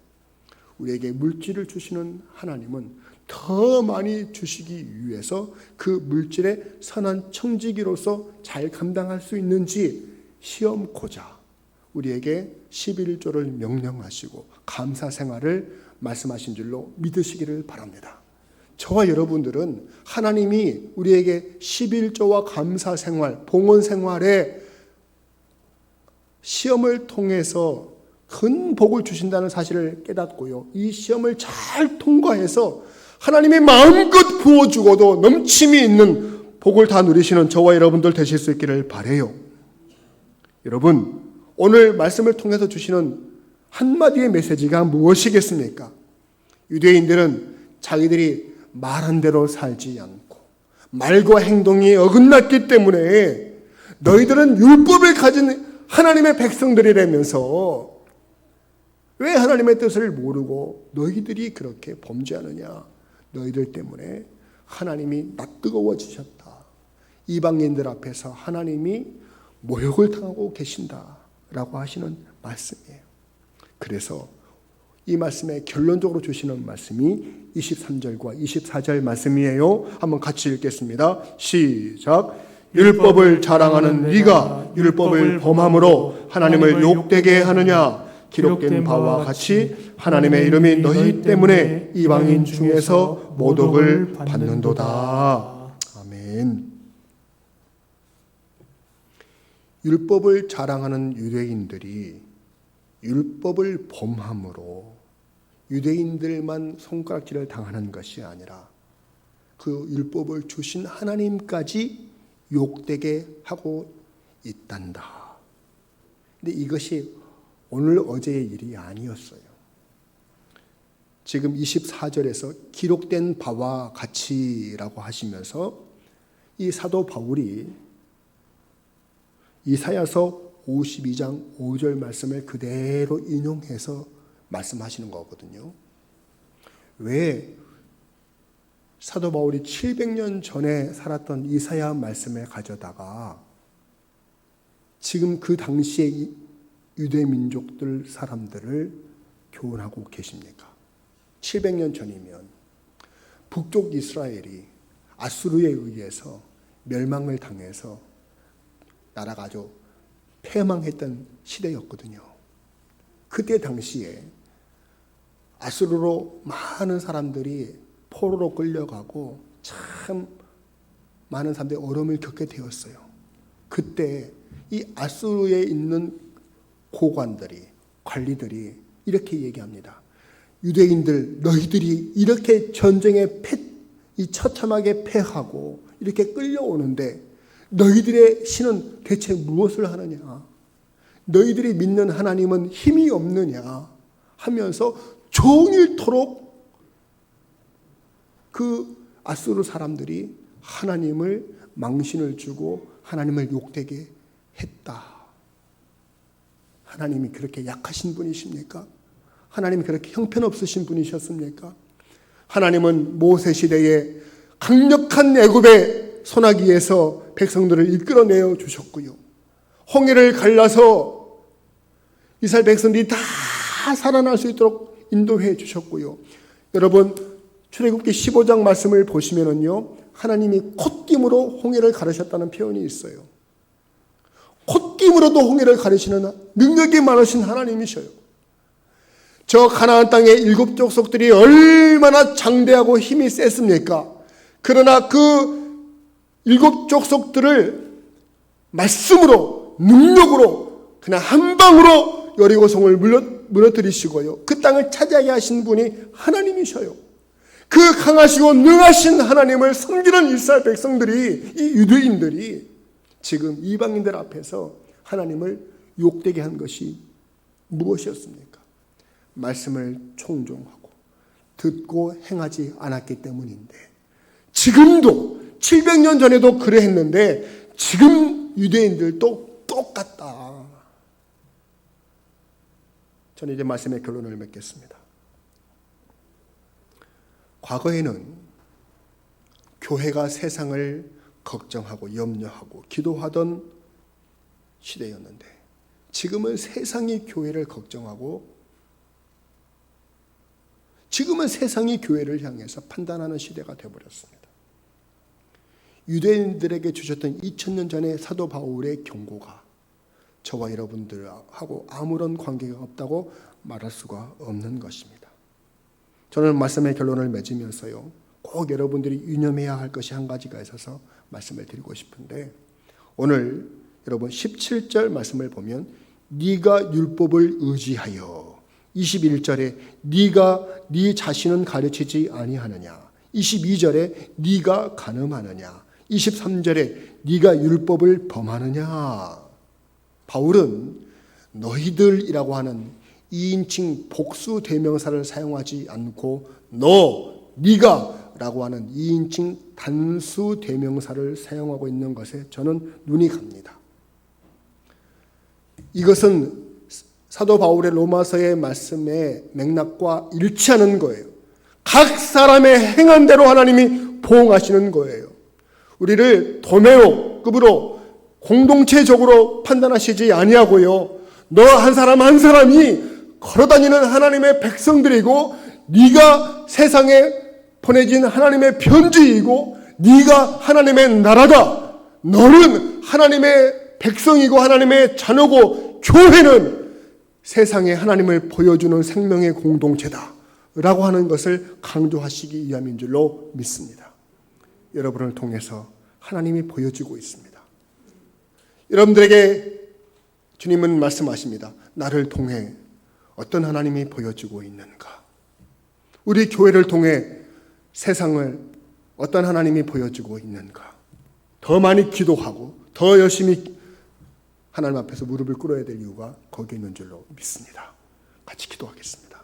우리에게 물질을 주시는 하나님은 더 많이 주시기 위해서 그 물질의 선한 청지기로서 잘 감당할 수 있는지 시험코자 우리에게 11조를 명령하시고 감사 생활을 말씀하신 줄로 믿으시기를 바랍니다. 저와 여러분들은 하나님이 우리에게 11조와 감사 생활, 봉헌 생활에 시험을 통해서 큰 복을 주신다는 사실을 깨닫고요. 이 시험을 잘 통과해서 하나님이 마음껏 부어주고도 넘침이 있는 복을 다 누리시는 저와 여러분들 되실 수 있기를 바라요. 여러분, 오늘 말씀을 통해서 주시는 한마디의 메시지가 무엇이겠습니까? 유대인들은 자기들이 말한 대로 살지 않고 말과 행동이 어긋났기 때문에 너희들은 율법을 가진 하나님의 백성들이라면서 왜 하나님의 뜻을 모르고 너희들이 그렇게 범죄하느냐? 너희들 때문에 하나님이 낯뜨거워지셨다. 이방인들 앞에서 하나님이 모욕을 당하고 계신다라고 하시는 말씀이에요. 그래서 이 말씀에 결론적으로 주시는 말씀이 23절과 24절 말씀이에요. 한번 같이 읽겠습니다. 시작. 율법을 자랑하는 네가 율법을 범함으로 하나님을 욕되게 하느냐? 기록된 바와 같이 하나님의 이름이 너희 때문에 이방인 중에서 모독을 받는도다. 아멘. 율법을 자랑하는 유대인들이 율법을 범함으로 유대인들만 손가락질을 당하는 것이 아니라 그 율법을 주신 하나님까지 욕되게 하고 있단다. 근데 이것이 오늘 어제의 일이 아니었어요. 지금 24절에서 기록된 바와 같이라고 하시면서 이 사도 바울이 이사야서 52장 5절 말씀을 그대로 인용해서 말씀하시는 거거든요. 왜 사도 바울이 700년 전에 살았던 이사야 말씀을 가져다가 지금 그 당시의 유대 민족들 사람들을 교훈하고 계십니까? 700년 전이면 북쪽 이스라엘이 아수르에 의해서 멸망을 당해서 나라가 아주 패망했던 시대였거든요. 그때 당시에 아수르로 많은 사람들이 포로로 끌려가고 참 많은 사람들이 어려움을 겪게 되었어요. 그때 이 아수르에 있는 고관들이, 관리들이 이렇게 얘기합니다. 유대인들, 너희들이 이렇게 전쟁에 이 처참하게 패하고 이렇게 끌려오는데 너희들의 신은 대체 무엇을 하느냐? 너희들이 믿는 하나님은 힘이 없느냐? 하면서 종일토록 그 아수르 사람들이 하나님을 망신을 주고 하나님을 욕되게 했다. 하나님이 그렇게 약하신 분이십니까? 하나님이 그렇게 형편없으신 분이셨습니까? 하나님은 모세 시대에 강력한 애굽의 소나기에서 백성들을 이끌어내어 주셨고요. 홍해를 갈라서 이스라엘 백성들이 다 살아날 수 있도록 인도해 주셨고요. 여러분 출애굽기 15장 말씀을 보시면은요, 하나님이 콧김으로 홍해를 가르셨다는 표현이 있어요. 콧김으로도 홍해를 가르시는 능력이 많으신 하나님이셔요. 저 가나안 땅의 7 족속들이 얼마나 장대하고 힘이 셌습니까? 그러나 그 7 족속들을 말씀으로, 능력으로, 그냥 한 방으로 여리고성을 무너뜨리시고요. 그 땅을 차지하게 하신 분이 하나님이셔요. 그 강하시고 능하신 하나님을 섬기는 이스라엘 백성들이, 이 유대인들이 지금 이방인들 앞에서 하나님을 욕되게 한 것이 무엇이었습니까? 말씀을 청종하고 듣고 행하지 않았기 때문인데, 지금도 700년 전에도 그래 했는데 지금 유대인들도 똑같다. 저는 이제 말씀의 결론을 맺겠습니다. 과거에는 교회가 세상을 걱정하고 염려하고 기도하던 시대였는데 지금은 세상이 교회를 걱정하고 지금은 세상이 교회를 향해서 판단하는 시대가 되어버렸습니다. 유대인들에게 주셨던 2000년 전의 사도 바울의 경고가 저와 여러분들하고 아무런 관계가 없다고 말할 수가 없는 것입니다. 저는 말씀의 결론을 맺으면서요, 꼭 여러분들이 유념해야 할 것이 한 가지가 있어서 말씀을 드리고 싶은데, 오늘 여러분 17절 말씀을 보면 네가 율법을 의지하여, 21절에 네가 네 자신은 가르치지 아니하느냐, 22절에 네가 간음하느냐, 23절에 네가 율법을 범하느냐. 바울은 너희들이라고 하는 2인칭 복수 대명사를 사용하지 않고 네가 라고 하는 2인칭 단수 대명사를 사용하고 있는 것에 저는 눈이 갑니다. 이것은 사도 바울의 로마서의 말씀의 맥락과 일치하는 거예요. 각 사람의 행한 대로 하나님이 보응하시는 거예요. 우리를 도메오급으로 공동체적으로 판단하시지 아니하고요, 너 한 사람 한 사람이 걸어다니는 하나님의 백성들이고 네가 세상에 보내진 하나님의 편지이고 네가 하나님의 나라다. 너는 하나님의 백성이고 하나님의 자녀고 교회는 세상에 하나님을 보여주는 생명의 공동체다 라고 하는 것을 강조하시기 위함인 줄로 믿습니다. 여러분을 통해서 하나님이 보여주고 있습니다. 여러분들에게 주님은 말씀하십니다. 나를 통해 어떤 하나님이 보여주고 있는가? 우리 교회를 통해 세상을 어떤 하나님이 보여주고 있는가? 더 많이 기도하고 더 열심히 하나님 앞에서 무릎을 꿇어야 될 이유가 거기에 있는 줄로 믿습니다. 같이 기도하겠습니다.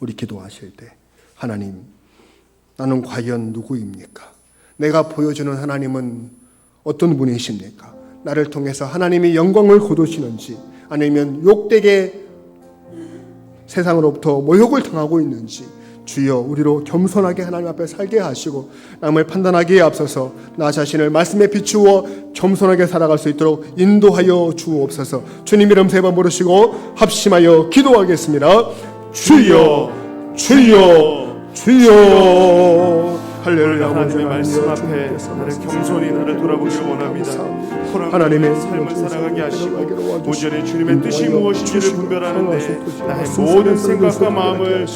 우리 기도하실 때 하나님, 나는 과연 누구입니까? 내가 보여주는 하나님은 어떤 분이십니까? 나를 통해서 하나님이 영광을 거두시는지 아니면 욕되게 세상으로부터 모욕을 당하고 있는지 주여 우리로 겸손하게 하나님 앞에 살게 하시고 남을 판단하기에 앞서서 나 자신을 말씀에 비추어 겸손하게 살아갈 수 있도록 인도하여 주옵소서. 주님 이름 세 번 부르시고 합심하여 기도하겠습니다. 주여 주여 주여. 할렐루야. 하나님의 말씀 앞에 나를 겸손히 나를 돌아보기를 원합니다. 하나님의 삶을 살아가게 하시고 온전히 주님의 뜻이 무엇인지를 분별하는데 나의 모든 생각과 마음을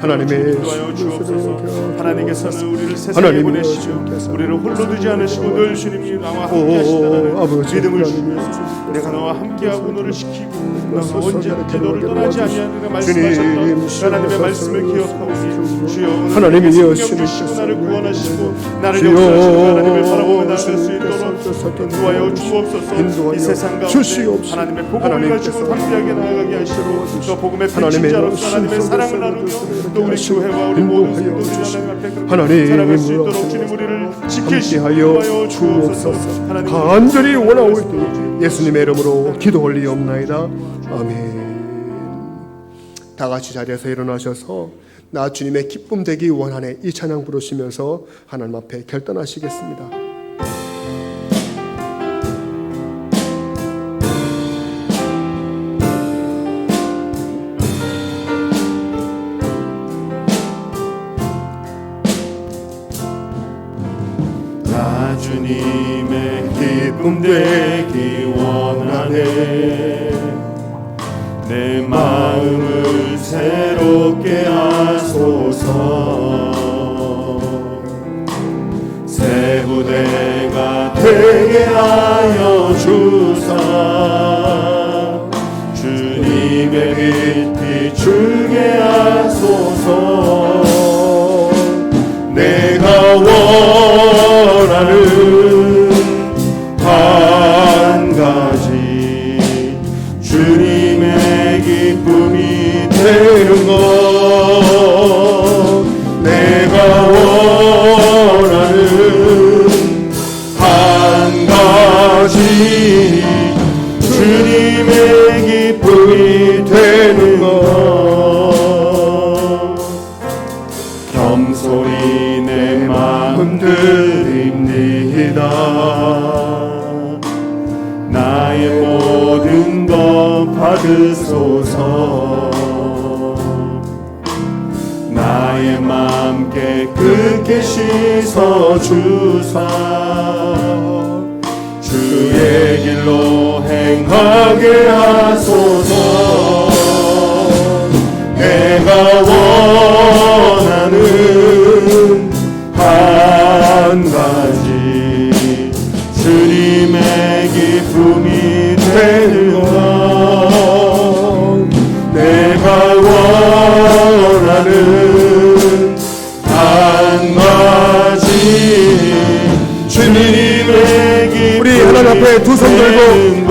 하나님의 인도하여 주옵소서. 하나님께서는 우리를 세상에 보내시고 우리를 홀로 두지 않으시고 늘 주님이 나와 함께 하신다는 믿음을 주옵소서. 내가 너와 함께하고 너를 지키고 너가 언제든지 너를 떠나지 아니하리라 말씀하셨던 하나님의 말씀을 기억하오니 주여 하나님이 성령 주시고 나를 구원하시고 나를 용서하시고 하나님을 바라보며 나갈 수 있도록 인도하여 주옵소서. 이 세상 가운데 하나님의 복음을 가지고 담대하게 나아가게 하시고 또 복음의 백신자로서 하나님의 사랑을 나누며 또 우리 교회와 우리 모든 성도들이 하나님 앞에 살아갈 수 있도록 주님 우리를 지키시고 주옵소서. 간절히 원하오니 예수님의 이름으로 기도 올리옵나이다. 아멘. 다 같이 자리에서 일어나셔서 나 주님의 기쁨 되기 원하네 이 찬양 부르시면서 하나님 앞에 결단하시겠습니다. 나 주님의 기쁨 되기 원하네. 내 마음을 새롭게 하소서. 새 부대가 되게 하여 주사. 주님의 빛 비추게 하소서. 내가 원하는 한 가지 주님의 기쁨이 되는 것. 내가 원하는 한 가지 주님의 기쁨이 되는 것. 겸손히 내 마음 드립니다. 나의 모든 것 받으소서. 나의 마음 깨끗게 씻어주사. 주의 길로 행하게 하소서. 내가 원하는 한 가지 주님의 기쁨이 되는 것. 내가 원하는 한 가지 주님의 기쁨이 우리 하나님 앞에 두 손 들고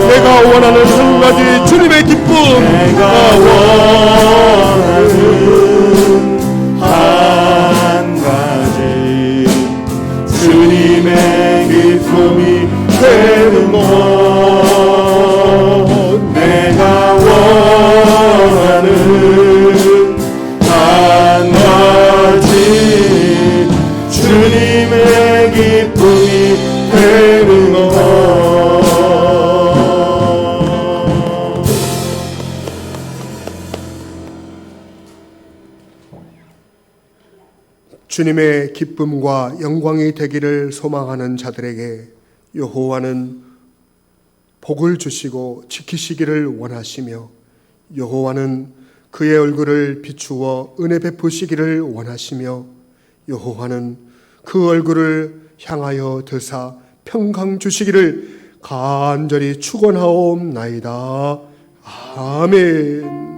내가 원하는 한 가지 주님의 기쁨. 내가 원하는 한 가지 주님의 기쁨이 되는 것. 내가 원하는 한 가지 주님의 기쁨이 되는 것. 주님의 기쁨과 영광이 되기를 소망하는 자들에게 여호와는 복을 주시고 지키시기를 원하시며 여호와는 그의 얼굴을 비추어 은혜 베푸시기를 원하시며 여호와는 그 얼굴을 향하여 드사 평강 주시기를 간절히 축원하옵나이다. 아멘.